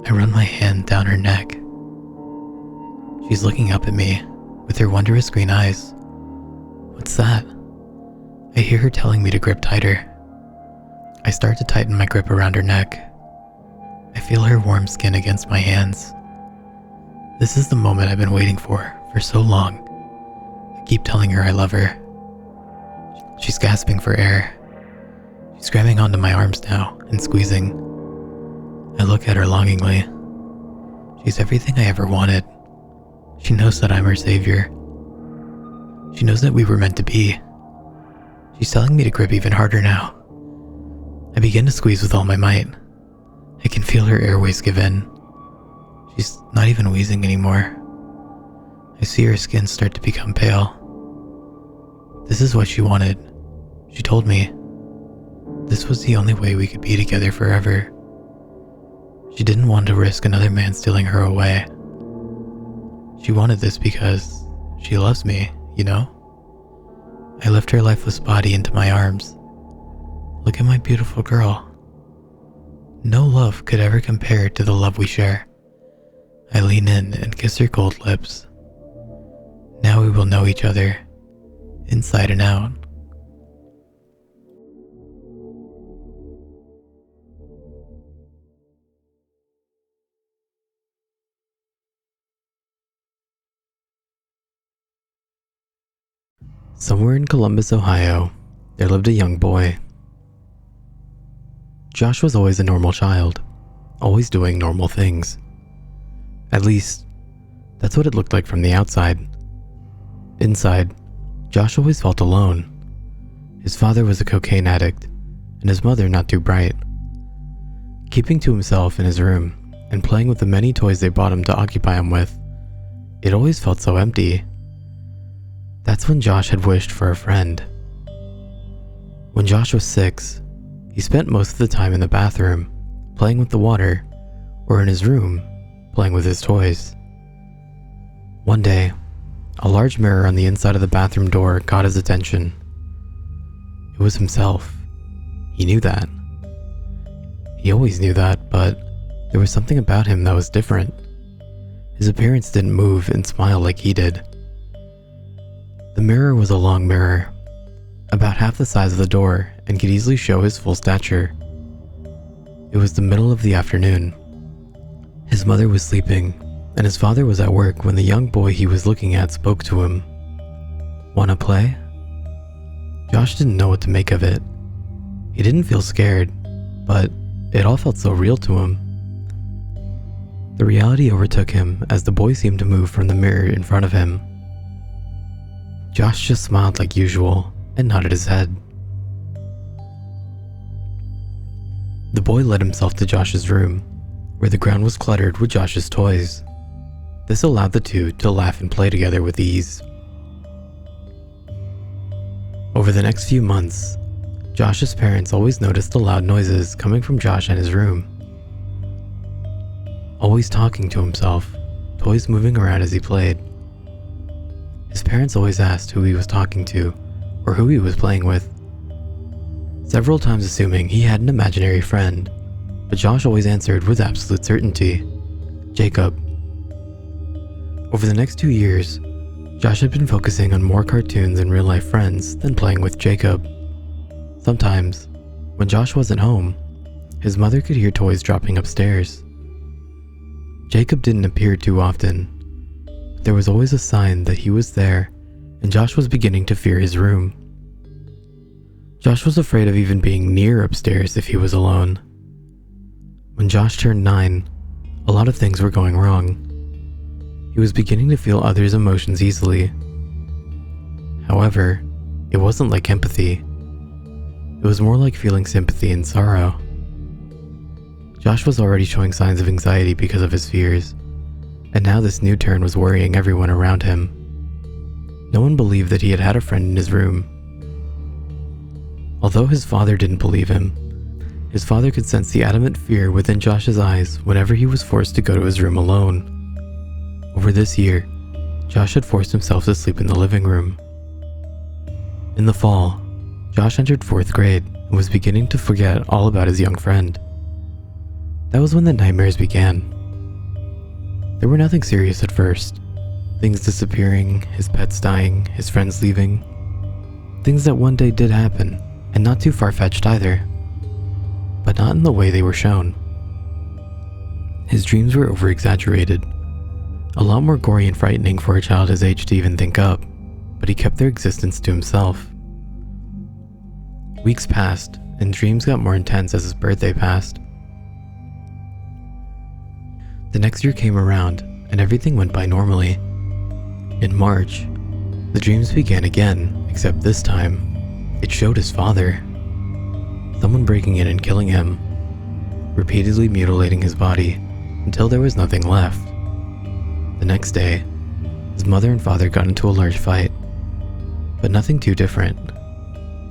I run my hand down her neck. She's looking up at me with her wondrous green eyes. What's that? I hear her telling me to grip tighter. I start to tighten my grip around her neck. I feel her warm skin against my hands. This is the moment I've been waiting for so long. I keep telling her I love her. She's gasping for air. She's grabbing onto my arms now and squeezing. I look at her longingly. She's everything I ever wanted. She knows that I'm her savior. She knows that we were meant to be. She's telling me to grip even harder now. I begin to squeeze with all my might. I can feel her airways give in. She's not even wheezing anymore. I see her skin start to become pale. This is what she wanted. She told me. This was the only way we could be together forever. She didn't want to risk another man stealing her away. She wanted this because she loves me, you know? I lift her lifeless body into my arms. Look at my beautiful girl. No love could ever compare to the love we share. I lean in and kiss her cold lips. Now we will know each other, inside and out. Somewhere in Columbus, Ohio, there lived a young boy. Josh was always a normal child, always doing normal things. At least, that's what it looked like from the outside. Inside, Josh always felt alone. His father was a cocaine addict, and his mother not too bright. Keeping to himself in his room and playing with the many toys they bought him to occupy him with, it always felt so empty. That's when Josh had wished for a friend. When Josh was 6, he spent most of the time in the bathroom, playing with the water, or in his room, playing with his toys. One day, a large mirror on the inside of the bathroom door caught his attention. It was himself. He knew that. He always knew that, but there was something about him that was different. His appearance didn't move and smile like he did. The mirror was a long mirror, about half the size of the door, and could easily show his full stature. It was the middle of the afternoon. His mother was sleeping, and his father was at work when the young boy he was looking at spoke to him. "Wanna play?" Josh didn't know what to make of it. He didn't feel scared, but it all felt so real to him. The reality overtook him as the boy seemed to move from the mirror in front of him. Josh just smiled like usual and nodded his head. The boy led himself to Josh's room, where the ground was cluttered with Josh's toys. This allowed the two to laugh and play together with ease. Over the next few months, Josh's parents always noticed the loud noises coming from Josh in his room. Always talking to himself, toys moving around as he played. His parents always asked who he was talking to or who he was playing with, several times assuming he had an imaginary friend, but Josh always answered with absolute certainty, "Jacob." Over the next 2 years, Josh had been focusing on more cartoons and real-life friends than playing with Jacob. Sometimes, when Josh wasn't home, his mother could hear toys dropping upstairs. Jacob didn't appear too often, but there was always a sign that he was there, and Josh was beginning to fear his room. Josh was afraid of even being near upstairs if he was alone. When Josh turned 9, a lot of things were going wrong. He was beginning to feel others' emotions easily. However, it wasn't like empathy. It was more like feeling sympathy and sorrow. Josh was already showing signs of anxiety because of his fears, and now this new turn was worrying everyone around him. No one believed that he had had a friend in his room. Although his father didn't believe him, his father could sense the adamant fear within Josh's eyes whenever he was forced to go to his room alone. Over this year, Josh had forced himself to sleep in the living room. In the fall, Josh entered 4th grade and was beginning to forget all about his young friend. That was when the nightmares began. They were nothing serious at first. Things disappearing, his pets dying, his friends leaving. Things that one day did happen, and not too far-fetched either. But not in the way they were shown. His dreams were over-exaggerated. A lot more gory and frightening for a child his age to even think up, but he kept their existence to himself. Weeks passed, and dreams got more intense as his birthday passed. The next year came around, and everything went by normally. In March, the dreams began again, except this time, it showed his father. Someone breaking in and killing him, repeatedly mutilating his body until there was nothing left. The next day, his mother and father got into a large fight, but nothing too different.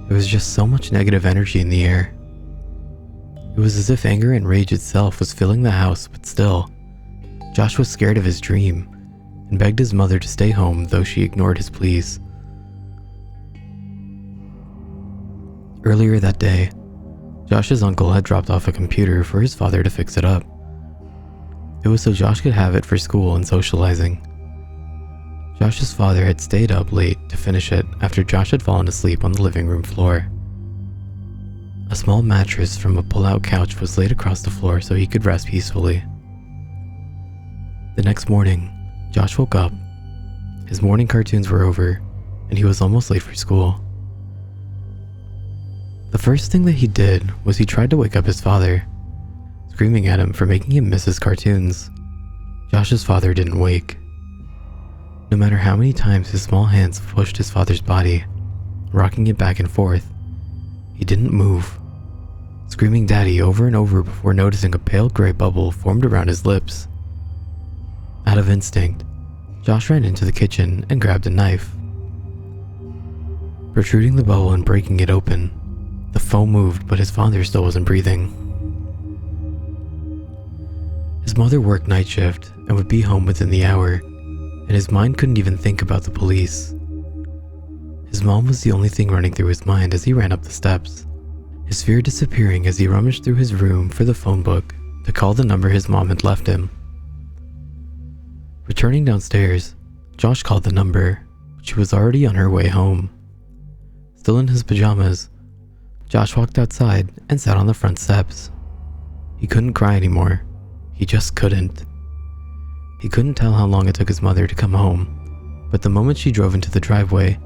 There was just so much negative energy in the air. It was as if anger and rage itself was filling the house, but still, Josh was scared of his dream and begged his mother to stay home, though she ignored his pleas. Earlier that day, Josh's uncle had dropped off a computer for his father to fix it up. It was so Josh could have it for school and socializing. Josh's father had stayed up late to finish it after Josh had fallen asleep on the living room floor. A small mattress from a pull-out couch was laid across the floor so he could rest peacefully. The next morning, Josh woke up. His morning cartoons were over, and he was almost late for school. The first thing that he did was he tried to wake up his father, screaming at him for making him miss his cartoons. Josh's father didn't wake. No matter how many times his small hands pushed his father's body, rocking it back and forth, he didn't move, screaming "Daddy" over and over before noticing a pale gray bubble formed around his lips. Out of instinct, Josh ran into the kitchen and grabbed a knife. Protruding the bubble and breaking it open, the foam moved, but his father still wasn't breathing. His mother worked night shift and would be home within the hour, and his mind couldn't even think about the police. His mom was the only thing running through his mind as he ran up the steps, his fear disappearing as he rummaged through his room for the phone book to call the number his mom had left him. Returning downstairs, Josh called the number, but she was already on her way home. Still in his pajamas, Josh walked outside and sat on the front steps. He couldn't cry anymore. He just couldn't. He couldn't tell how long it took his mother to come home, but the moment she drove into the driveway,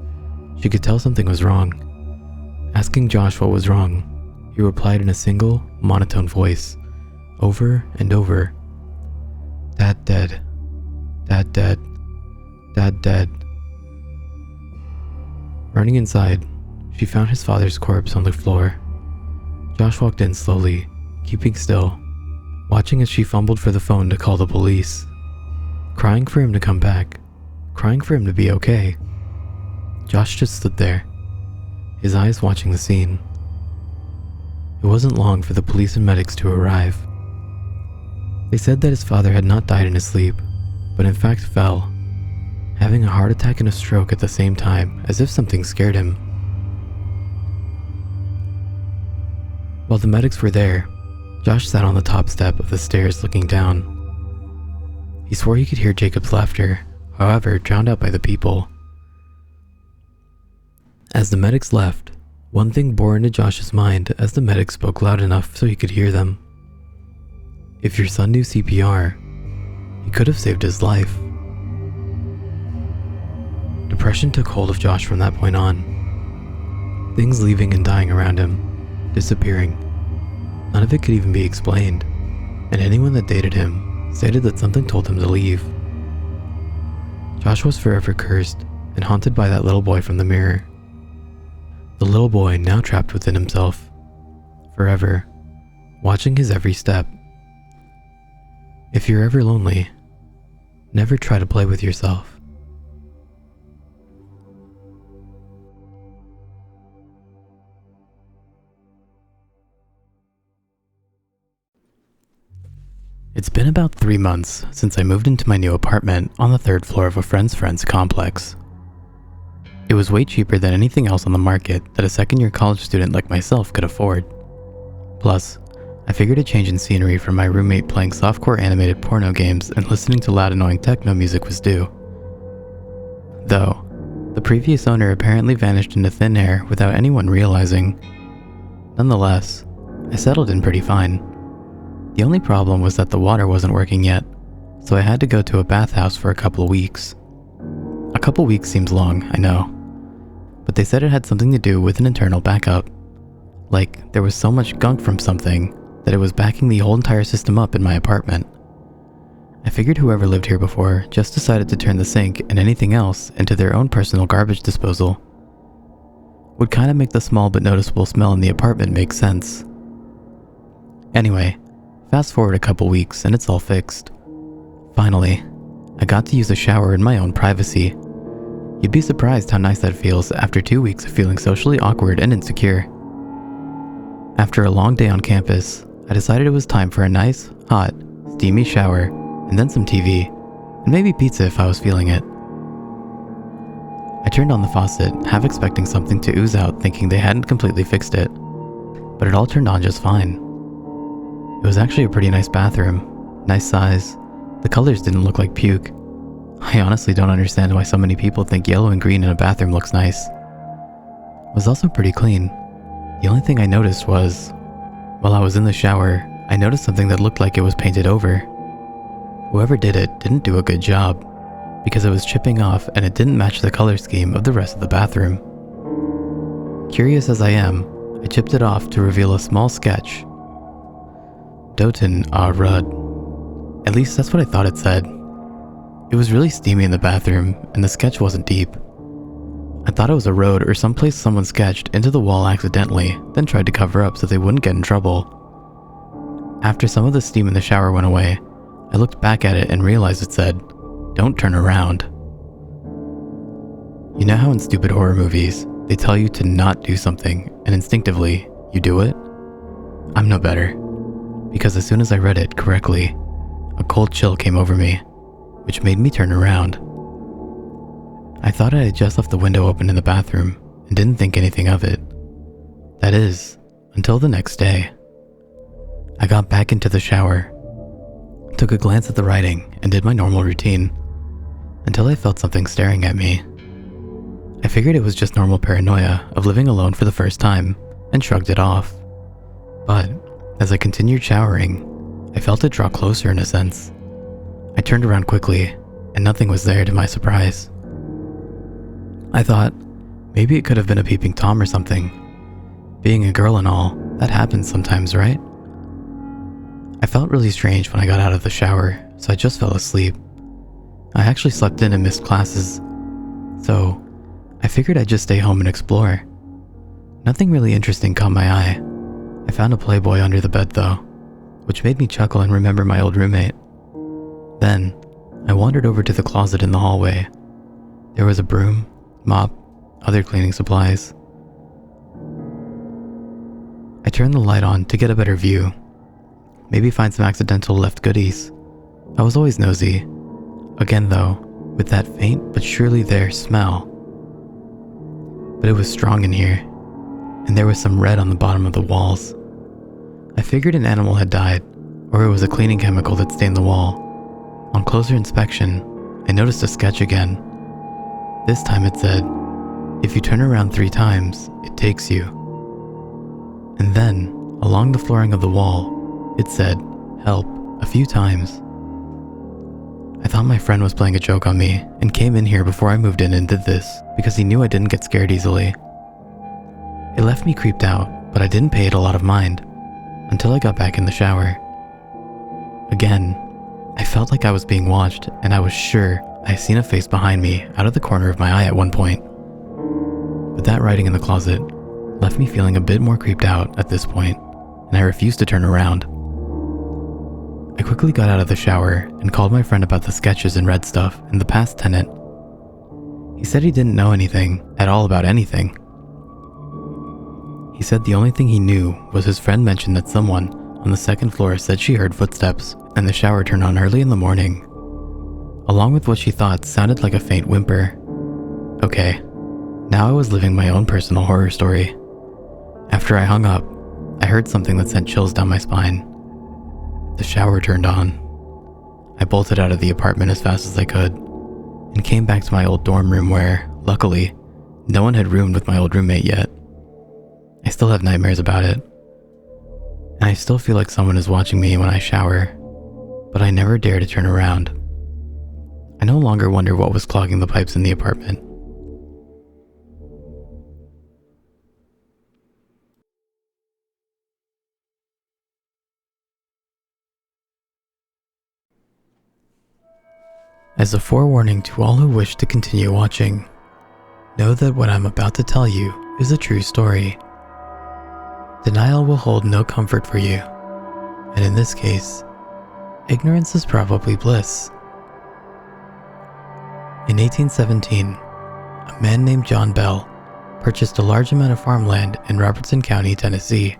she could tell something was wrong. Asking Josh what was wrong, he replied in a single, monotone voice, over and over. "Dad dead. Dad dead. Dad dead." Running inside, she found his father's corpse on the floor. Josh walked in slowly, keeping still, watching as she fumbled for the phone to call the police, crying for him to come back, crying for him to be okay. Josh just stood there, his eyes watching the scene. It wasn't long for the police and medics to arrive. They said that his father had not died in his sleep, but in fact fell, having a heart attack and a stroke at the same time, as if something scared him. While the medics were there, Josh sat on the top step of the stairs looking down. He swore he could hear Jacob's laughter, however, drowned out by the people. As the medics left, one thing bore into Josh's mind as the medics spoke loud enough so he could hear them. If your son knew CPR, he could have saved his life. Depression took hold of Josh from that point on. Things leaving and dying around him, disappearing. None of it could even be explained, and anyone that dated him stated that something told him to leave. Josh was forever cursed and haunted by that little boy from the mirror. The little boy now trapped within himself, forever, watching his every step. If you're ever lonely, never try to play with yourself. It's been about 3 months since I moved into my new apartment on the 3rd floor of a friend's complex. It was way cheaper than anything else on the market that a second-year college student like myself could afford. Plus, I figured a change in scenery from my roommate playing softcore animated porno games and listening to loud annoying techno music was due. Though, the previous owner apparently vanished into thin air without anyone realizing. Nonetheless, I settled in pretty fine. The only problem was that the water wasn't working yet, so I had to go to a bathhouse for a couple of weeks. A couple weeks seems long, I know, but they said it had something to do with an internal backup. Like, there was so much gunk from something that it was backing the whole entire system up in my apartment. I figured whoever lived here before just decided to turn the sink and anything else into their own personal garbage disposal. Would kind of make the small but noticeable smell in the apartment make sense. Anyway, fast forward a couple weeks and it's all fixed. Finally, I got to use a shower in my own privacy. You'd be surprised how nice that feels after 2 weeks of feeling socially awkward and insecure. After a long day on campus, I decided it was time for a nice, hot, steamy shower, and then some TV, and maybe pizza if I was feeling it. I turned on the faucet, half expecting something to ooze out, thinking they hadn't completely fixed it, but it all turned on just fine. It was actually a pretty nice bathroom, nice size. The colors didn't look like puke. I honestly don't understand why so many people think yellow and green in a bathroom looks nice. It was also pretty clean. The only thing I noticed was, while I was in the shower, I noticed something that looked like it was painted over. Whoever did it didn't do a good job, because it was chipping off and it didn't match the color scheme of the rest of the bathroom. Curious as I am, I chipped it off to reveal a small sketch. Doten a Rud. At least that's what I thought it said. It was really steamy in the bathroom, and the sketch wasn't deep. I thought it was a road or someplace someone sketched into the wall accidentally, then tried to cover up so they wouldn't get in trouble. After some of the steam in the shower went away, I looked back at it and realized it said, "Don't turn around." You know how in stupid horror movies, they tell you to not do something, and instinctively, you do it? I'm no better, because as soon as I read it correctly, a cold chill came over me, which made me turn around. I thought I had just left the window open in the bathroom and didn't think anything of it. That is, until the next day. I got back into the shower, took a glance at the writing, and did my normal routine, until I felt something staring at me. I figured it was just normal paranoia of living alone for the first time, and shrugged it off. But As I continued showering, I felt it draw closer in a sense. I turned around quickly, and nothing was there to my surprise. I thought, maybe it could have been a peeping Tom or something. Being a girl and all, that happens sometimes, right? I felt really strange when I got out of the shower, so I just fell asleep. I actually slept in and missed classes, so I figured I'd just stay home and explore. Nothing really interesting caught my eye. I found a Playboy under the bed though, which made me chuckle and remember my old roommate. Then, I wandered over to the closet in the hallway. There was a broom, mop, other cleaning supplies. I turned the light on to get a better view. Maybe find some accidental left goodies. I was always nosy. Again though, with that faint but surely there smell. But it was strong in here, and there was some red on the bottom of the walls. I figured an animal had died, or it was a cleaning chemical that stained the wall. On closer inspection, I noticed a sketch again. This time it said, "If you turn around 3 times, it takes you." And then, along the flooring of the wall, it said, "Help," a few times. I thought my friend was playing a joke on me and came in here before I moved in and did this because he knew I didn't get scared easily. It left me creeped out, but I didn't pay it a lot of mind until I got back in the shower. Again, I felt like I was being watched, and I was sure I seen a face behind me out of the corner of my eye at one point. But that writing in the closet left me feeling a bit more creeped out at this point, and I refused to turn around. I quickly got out of the shower and called my friend about the sketches and red stuff and the past tenant. He said he didn't know anything at all about anything. He said the only thing he knew was his friend mentioned that someone on the second floor said she heard footsteps and the shower turned on early in the morning, along with what she thought sounded like a faint whimper. Okay, now I was living my own personal horror story. After I hung up, I heard something that sent chills down my spine. The shower turned on. I bolted out of the apartment as fast as I could and came back to my old dorm room where, luckily, no one had roomed with my old roommate yet. I still have nightmares about it, and I still feel like someone is watching me when I shower, but I never dare to turn around. I no longer wonder what was clogging the pipes in the apartment. As a forewarning to all who wish to continue watching, know that what I'm about to tell you is a true story. Denial will hold no comfort for you, and in this case, ignorance is probably bliss. In 1817, a man named John Bell purchased a large amount of farmland in Robertson County, Tennessee.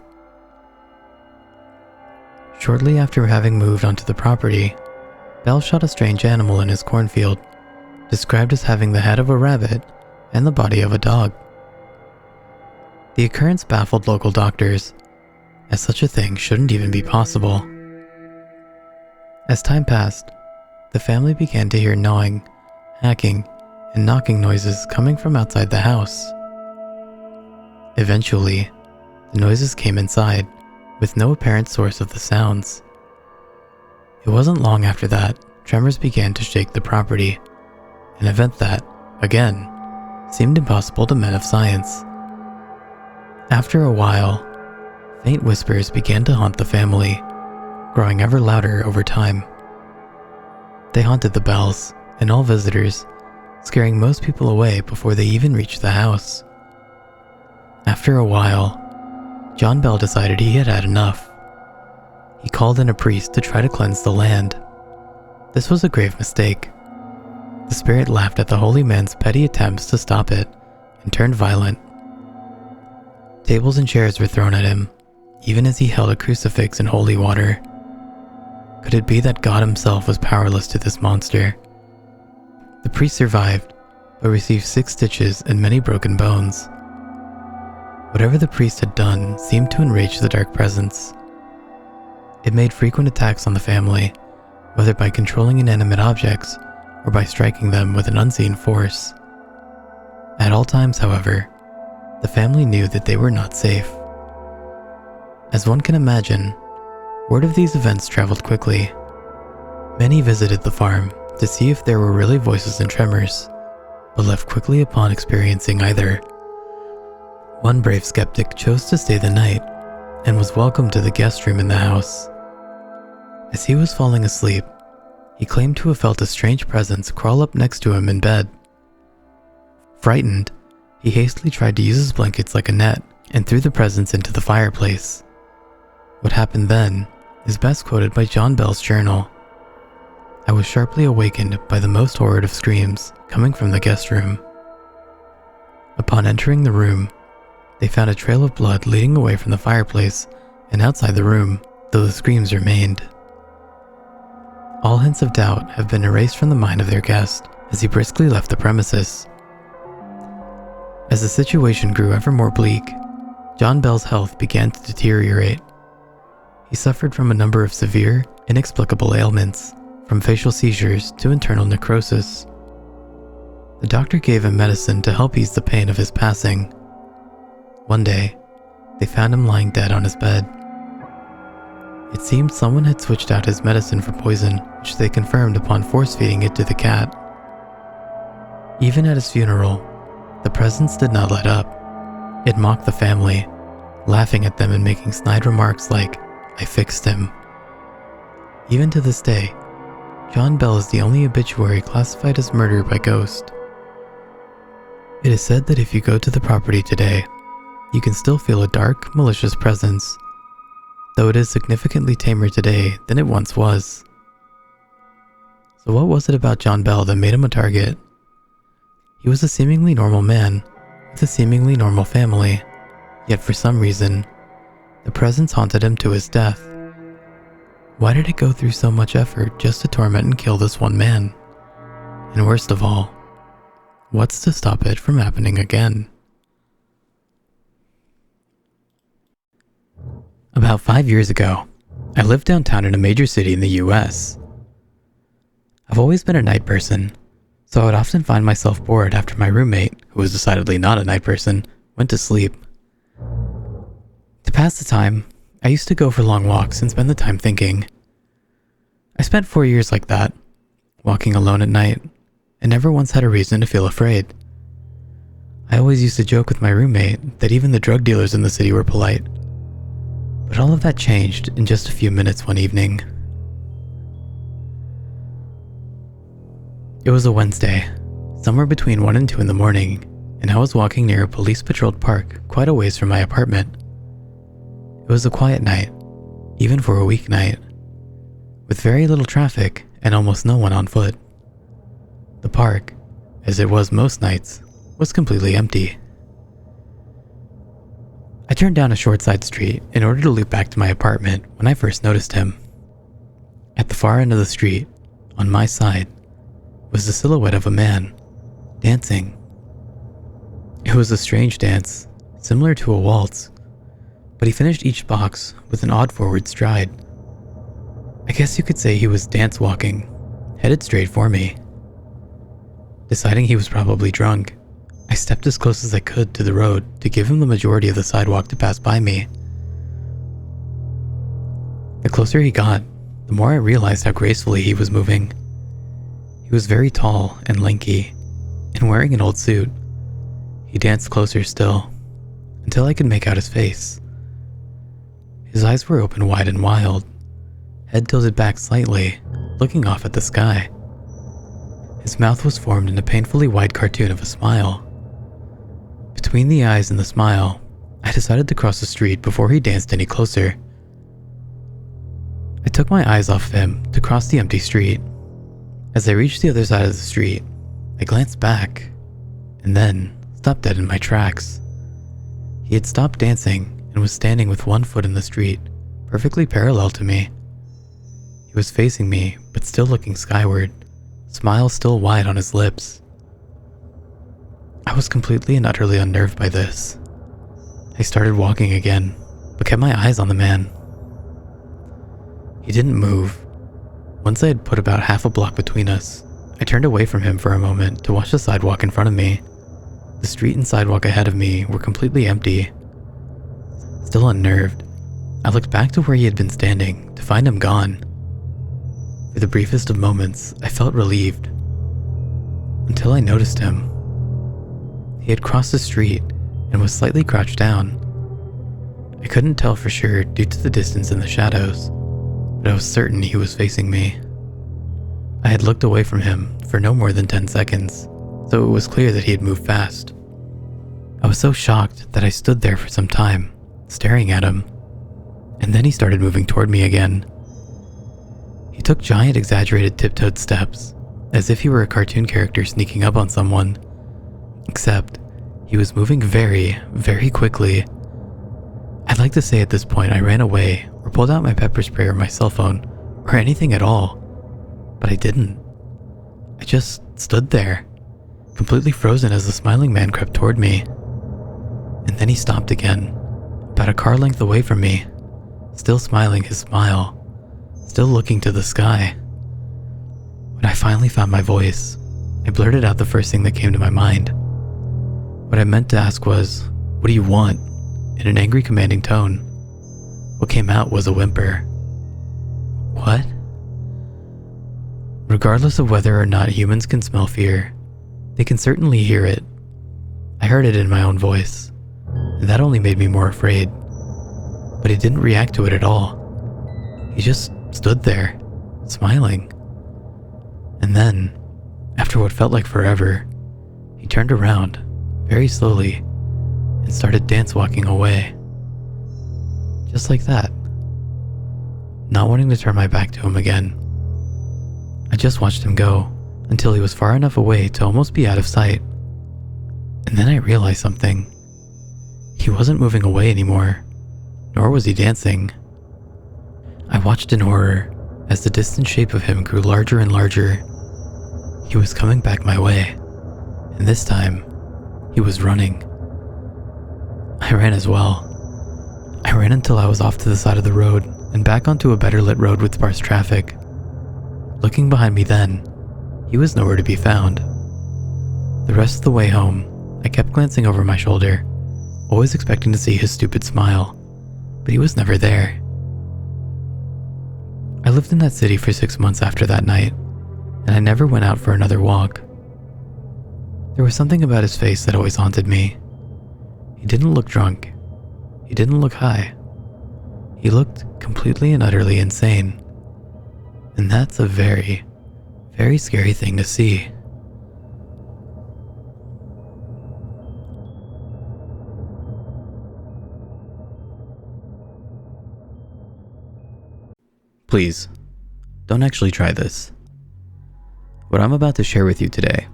Shortly after having moved onto the property, Bell shot a strange animal in his cornfield, described as having the head of a rabbit and the body of a dog. The occurrence baffled local doctors, as such a thing shouldn't even be possible. As time passed, the family began to hear gnawing, hacking, and knocking noises coming from outside the house. Eventually, the noises came inside, with no apparent source of the sounds. It wasn't long after that, tremors began to shake the property, an event that, again, seemed impossible to men of science. After a while, faint whispers began to haunt the family, growing ever louder over time. They haunted the Bells and all visitors, scaring most people away before they even reached the house. After a while, John Bell decided he had had enough. He called in a priest to try to cleanse the land. This was a grave mistake. The spirit laughed at the holy man's petty attempts to stop it and turned violent. Tables and chairs were thrown at him, even as he held a crucifix in holy water. Could it be that God himself was powerless to this monster? The priest survived, but received 6 stitches and many broken bones. Whatever the priest had done seemed to enrage the dark presence. It made frequent attacks on the family, whether by controlling inanimate objects or by striking them with an unseen force. At all times, however, the family knew that they were not safe. As one can imagine, Word of these events traveled quickly. Many visited the farm to see if there were really voices and tremors, but left quickly upon experiencing either. One brave skeptic chose to stay the night and was welcomed to the guest room in the house. As he was falling asleep, he claimed to have felt a strange presence crawl up next to him in bed. Frightened, he hastily tried to use his blankets like a net and threw the presence into the fireplace. What happened then is best quoted by John Bell's journal. I was sharply awakened by the most horrid of screams coming from the guest room. Upon entering the room, they found a trail of blood leading away from the fireplace and outside the room, though the screams remained. All hints of doubt have been erased from the mind of their guest as he briskly left the premises. As the situation grew ever more bleak, John Bell's health began to deteriorate. He suffered from a number of severe, inexplicable ailments, from facial seizures to internal necrosis. The doctor gave him medicine to help ease the pain of his passing. One day, they found him lying dead on his bed. It seemed someone had switched out his medicine for poison, which they confirmed upon force-feeding it to the cat. Even at his funeral, the presence did not let up. It mocked the family, laughing at them and making snide remarks like, "I fixed him." Even to this day, John Bell is the only obituary classified as murder by ghost. It is said that if you go to the property today, you can still feel a dark, malicious presence, though it is significantly tamer today than it once was. So what was it about John Bell that made him a target? He was a seemingly normal man, with a seemingly normal family, yet for some reason, the presence haunted him to his death. Why did it go through so much effort just to torment and kill this one man? And worst of all, what's to stop it from happening again? About 5 years ago, I lived downtown in a major city in the US. I've always been a night person, so I would often find myself bored after my roommate, who was decidedly not a night person, went to sleep. To pass the time, I used to go for long walks and spend the time thinking. I spent 4 years like that, walking alone at night, and never once had a reason to feel afraid. I always used to joke with my roommate that even the drug dealers in the city were polite. But all of that changed in just a few minutes one evening. It was a Wednesday, somewhere between 1 and 2 in the morning, and I was walking near a police-patrolled park quite a ways from my apartment. It was a quiet night, even for a weeknight, with very little traffic and almost no one on foot. The park, as it was most nights, was completely empty. I turned down a short side street in order to loop back to my apartment when I first noticed him. At the far end of the street, on my side, was the silhouette of a man, dancing. It was a strange dance, similar to a waltz, but he finished each box with an odd forward stride. I guess you could say he was dance walking, headed straight for me. Deciding he was probably drunk, I stepped as close as I could to the road to give him the majority of the sidewalk to pass by me. The closer he got, the more I realized how gracefully he was moving. He was very tall and lanky, and wearing an old suit. He danced closer still, until I could make out his face. His eyes were open wide and wild, head tilted back slightly, looking off at the sky. His mouth was formed in a painfully wide cartoon of a smile. Between the eyes and the smile, I decided to cross the street before he danced any closer. I took my eyes off of him to cross the empty street. As I reached the other side of the street, I glanced back, and then stopped dead in my tracks. He had stopped dancing and was standing with one foot in the street, perfectly parallel to me. He was facing me, but still looking skyward, smile still wide on his lips. I was completely and utterly unnerved by this. I started walking again, but kept my eyes on the man. He didn't move. Once I had put about half a block between us, I turned away from him for a moment to watch the sidewalk in front of me. The street and sidewalk ahead of me were completely empty. Still unnerved, I looked back to where he had been standing to find him gone. For the briefest of moments, I felt relieved. Until I noticed him. He had crossed the street and was slightly crouched down. I couldn't tell for sure due to the distance in the shadows, but I was certain he was facing me. I had looked away from him for no more than 10 seconds, so it was clear that he had moved fast. I was so shocked that I stood there for some time, staring at him, and then he started moving toward me again. He took giant exaggerated tiptoed steps, as if he were a cartoon character sneaking up on someone, except he was moving very, very quickly. I'd like to say at this point I ran away or pulled out my pepper spray or my cell phone or anything at all, but I didn't. I just stood there, completely frozen as the smiling man crept toward me. And then he stopped again, about a car length away from me, still smiling his smile, still looking to the sky. When I finally found my voice, I blurted out the first thing that came to my mind. What I meant to ask was, "What do you want?" in an angry, commanding tone. What came out was a whimper. What? Regardless of whether or not humans can smell fear, they can certainly hear it. I heard it in my own voice, and that only made me more afraid. But he didn't react to it at all. He just stood there, smiling. And then, after what felt like forever, he turned around, very slowly, and started dance-walking away. Just like that. Not wanting to turn my back to him again. I just watched him go, until he was far enough away to almost be out of sight. And then I realized something. He wasn't moving away anymore, nor was he dancing. I watched in horror as the distant shape of him grew larger and larger. He was coming back my way, and this time, he was running. I ran as well. I ran until I was off to the side of the road and back onto a better lit road with sparse traffic. Looking behind me then, he was nowhere to be found. The rest of the way home, I kept glancing over my shoulder, always expecting to see his stupid smile, but he was never there. I lived in that city for 6 months after that night, and I never went out for another walk. There was something about his face that always haunted me. He didn't look drunk. He didn't look high. He looked completely and utterly insane. And that's a very, very scary thing to see. Please, don't actually try this. What I'm about to share with you today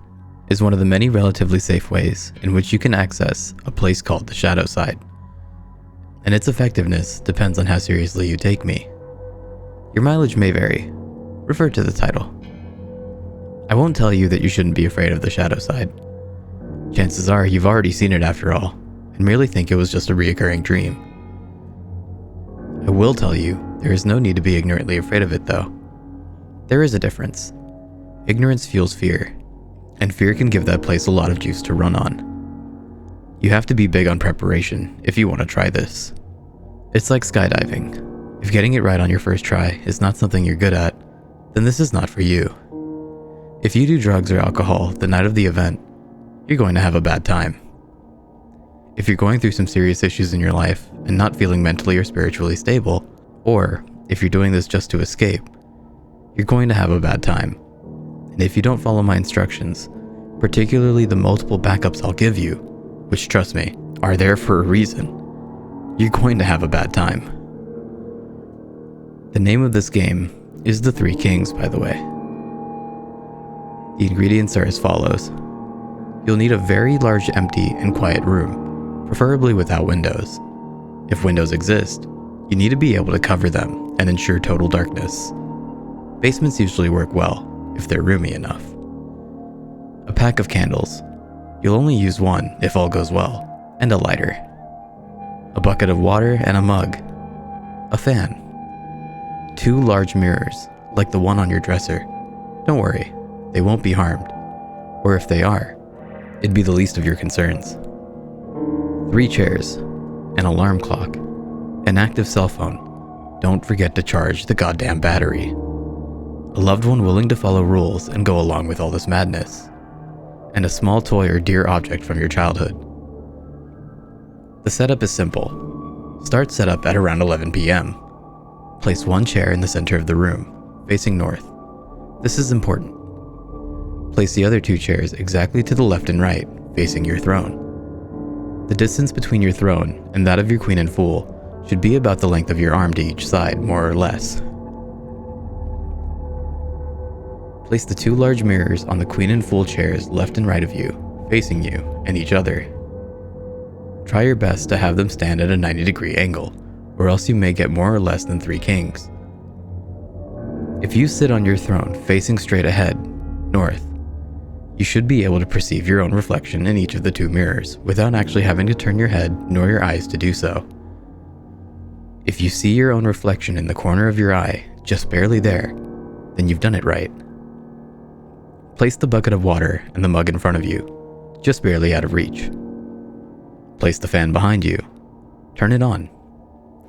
is one of the many relatively safe ways in which you can access a place called the shadow side. And its effectiveness depends on how seriously you take me. Your mileage may vary. Refer to the title. I won't tell you that you shouldn't be afraid of the shadow side. Chances are you've already seen it after all, and merely think it was just a reoccurring dream. I will tell you there is no need to be ignorantly afraid of it though. There is a difference. Ignorance fuels fear, and fear can give that place a lot of juice to run on. You have to be big on preparation if you want to try this. It's like skydiving. If getting it right on your first try is not something you're good at, then this is not for you. If you do drugs or alcohol the night of the event, you're going to have a bad time. If you're going through some serious issues in your life and not feeling mentally or spiritually stable, or if you're doing this just to escape, you're going to have a bad time. And if you don't follow my instructions, particularly the multiple backups I'll give you, which trust me, are there for a reason, you're going to have a bad time. The name of this game is The Three Kings, by the way. The ingredients are as follows. You'll need a very large, empty, and quiet room, preferably without windows. If windows exist, you need to be able to cover them and ensure total darkness. Basements usually work well, if they're roomy enough. A pack of candles. You'll only use one if all goes well, and a lighter. A bucket of water and a mug. A fan. 2 large mirrors, like the one on your dresser. Don't worry, they won't be harmed. Or if they are, it'd be the least of your concerns. 3 chairs, an alarm clock, An active cell phone. Don't forget to charge the goddamn battery. A loved one willing to follow rules and go along with all this madness. And a small toy or dear object from your childhood. The setup is simple. Start setup at around 11 p.m. Place one chair in the center of the room, facing north. This is important. Place the other two chairs exactly to the left and right, facing your throne. The distance between your throne and that of your queen and fool should be about the length of your arm to each side, more or less. Place the two large mirrors on the queen and fool chairs left and right of you, facing you and each other. Try your best to have them stand at a 90-degree angle, or else you may get more or less than 3 kings. If you sit on your throne facing straight ahead, north, you should be able to perceive your own reflection in each of the 2 mirrors without actually having to turn your head nor your eyes to do so. If you see your own reflection in the corner of your eye, just barely there, then you've done it right. Place the bucket of water and the mug in front of you, just barely out of reach. Place the fan behind you. Turn it on.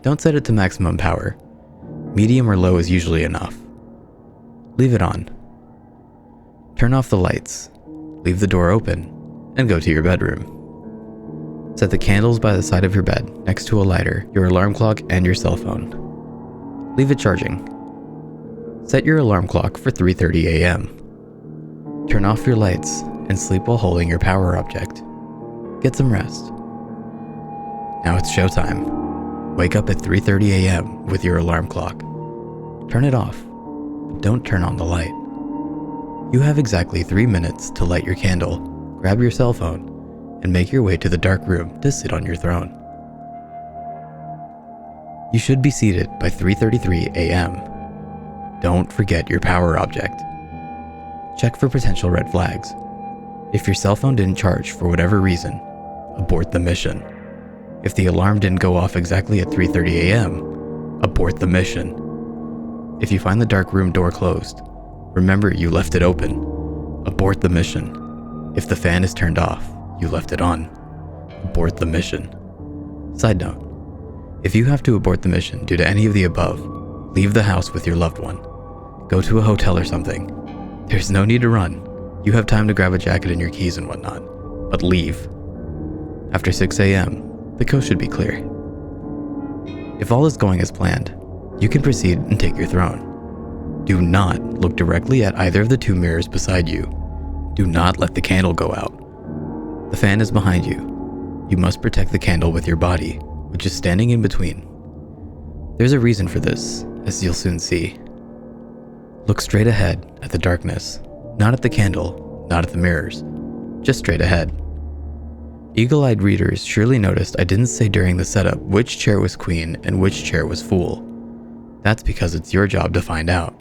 Don't set it to maximum power. Medium or low is usually enough. Leave it on. Turn off the lights. Leave the door open and go to your bedroom. Set the candles by the side of your bed next to a lighter, your alarm clock, and your cell phone. Leave it charging. Set your alarm clock for 3:30 a.m. Turn off your lights and sleep while holding your power object. Get some rest. Now it's showtime. Wake up at 3:30 a.m. with your alarm clock. Turn it off, but don't turn on the light. You have exactly 3 minutes to light your candle, grab your cell phone, and make your way to the dark room to sit on your throne. You should be seated by 3:33 a.m. Don't forget your power object. Check for potential red flags. If your cell phone didn't charge for whatever reason, abort the mission. If the alarm didn't go off exactly at 3:30 a.m., abort the mission. If you find the dark room door closed, remember you left it open. Abort the mission. If the fan is turned off, you left it on. Abort the mission. Side note, if you have to abort the mission due to any of the above, leave the house with your loved one. Go to a hotel or something. There's no need to run. You have time to grab a jacket and your keys and whatnot, but leave. After 6 a.m., the coast should be clear. If all is going as planned, you can proceed and take your throne. Do not look directly at either of the 2 mirrors beside you. Do not let the candle go out. The fan is behind you. You must protect the candle with your body, which is standing in between. There's a reason for this, as you'll soon see. Look straight ahead at the darkness, not at the candle, not at the mirrors, just straight ahead. Eagle-eyed readers surely noticed I didn't say during the setup which chair was queen and which chair was fool. That's because it's your job to find out,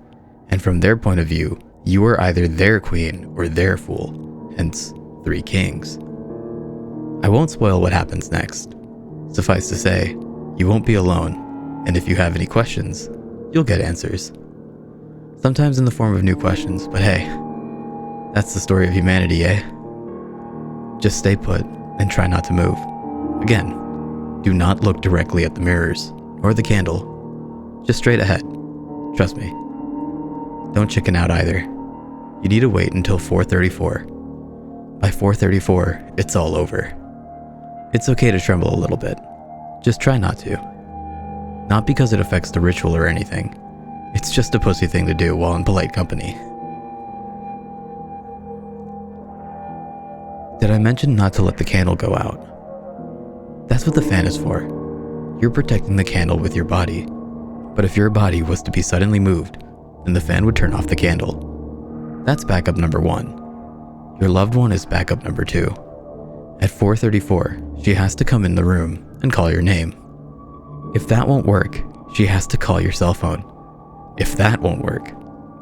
and from their point of view, you are either their queen or their fool, hence 3 kings. I won't spoil what happens next. Suffice to say, you won't be alone, and if you have any questions, you'll get answers. Sometimes in the form of new questions, but hey, that's the story of humanity, eh? Just stay put and try not to move. Again, do not look directly at the mirrors or the candle. Just straight ahead. Trust me. Don't chicken out either. You need to wait until 4:34. By 4:34, it's all over. It's okay to tremble a little bit. Just try not to. Not because it affects the ritual or anything. It's just a pussy thing to do while in polite company. Did I mention not to let the candle go out? That's what the fan is for. You're protecting the candle with your body. But if your body was to be suddenly moved, then the fan would turn off the candle. That's backup number 1. Your loved one is backup number 2. At 4:34, she has to come in the room and call your name. If that won't work, she has to call your cell phone. If that won't work,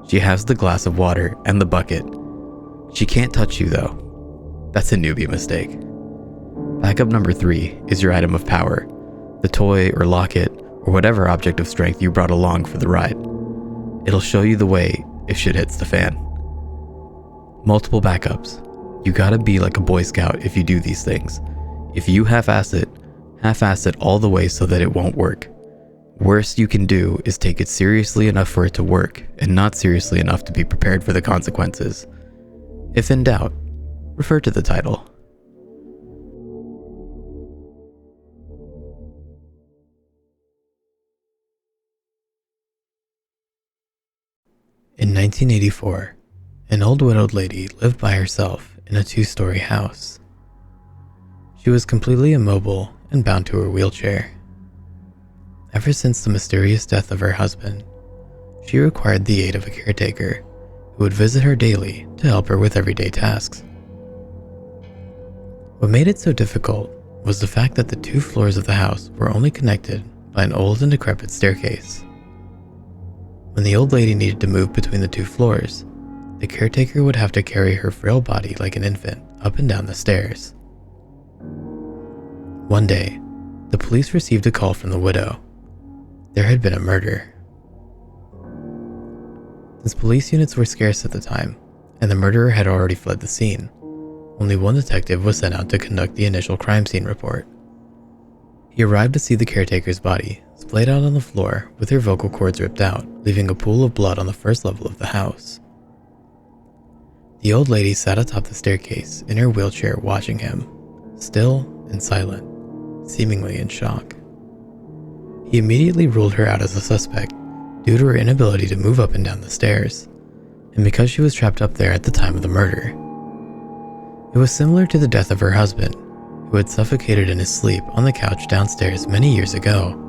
she has the glass of water and the bucket. She can't touch you though. That's a newbie mistake. Backup number 3 is your item of power, the toy or locket or whatever object of strength you brought along for the ride. It'll show you the way if shit hits the fan. Multiple backups. You gotta be like a Boy Scout if you do these things. If you half-ass it all the way so that it won't work. Worst you can do is take it seriously enough for it to work, and not seriously enough to be prepared for the consequences. If in doubt, refer to the title. In 1984, an old widowed lady lived by herself in a 2-story house. She was completely immobile and bound to her wheelchair. Ever since the mysterious death of her husband, she required the aid of a caretaker who would visit her daily to help her with everyday tasks. What made it so difficult was the fact that the 2 floors of the house were only connected by an old and decrepit staircase. When the old lady needed to move between the 2 floors, the caretaker would have to carry her frail body like an infant up and down the stairs. One day, the police received a call from the widow. There had been a murder. Since police units were scarce at the time, and the murderer had already fled the scene, only one detective was sent out to conduct the initial crime scene report. He arrived to see the caretaker's body splayed out on the floor with her vocal cords ripped out, leaving a pool of blood on the first level of the house. The old lady sat atop the staircase in her wheelchair watching him, still and silent, seemingly in shock. He immediately ruled her out as a suspect due to her inability to move up and down the stairs, and because she was trapped up there at the time of the murder. It was similar to the death of her husband, who had suffocated in his sleep on the couch downstairs many years ago.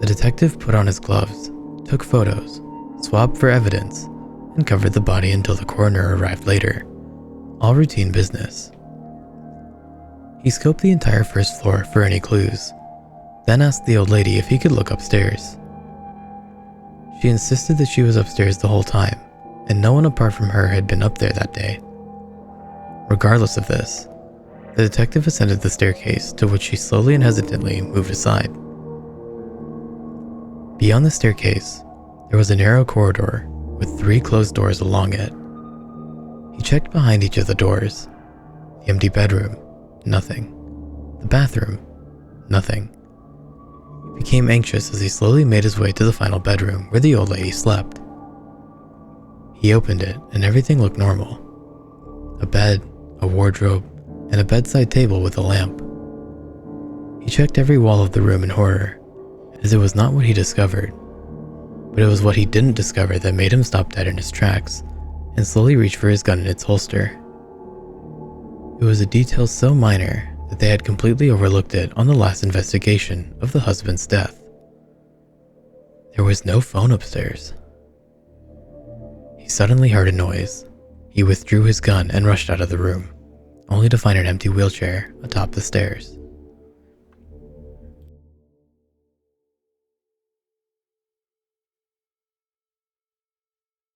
The detective put on his gloves, took photos, swabbed for evidence, and covered the body until the coroner arrived later. All routine business. He scoped the entire first floor for any clues, then asked the old lady if he could look upstairs. She insisted that she was upstairs the whole time, and no one apart from her had been up there that day. Regardless of this, the detective ascended the staircase, to which she slowly and hesitantly moved aside. Beyond the staircase, there was a narrow corridor with 3 closed doors along it. He checked behind each of the doors. The empty bedroom, nothing. The bathroom, nothing. He became anxious as he slowly made his way to the final bedroom where the old lady slept. He opened it and everything looked normal. A bed, a wardrobe, and a bedside table with a lamp. He checked every wall of the room in horror, as it was not what he discovered, but it was what he didn't discover that made him stop dead in his tracks and slowly reach for his gun in its holster. It was a detail so minor that they had completely overlooked it on the last investigation of the husband's death. There was no phone upstairs. He suddenly heard a noise. He withdrew his gun and rushed out of the room, only to find an empty wheelchair atop the stairs.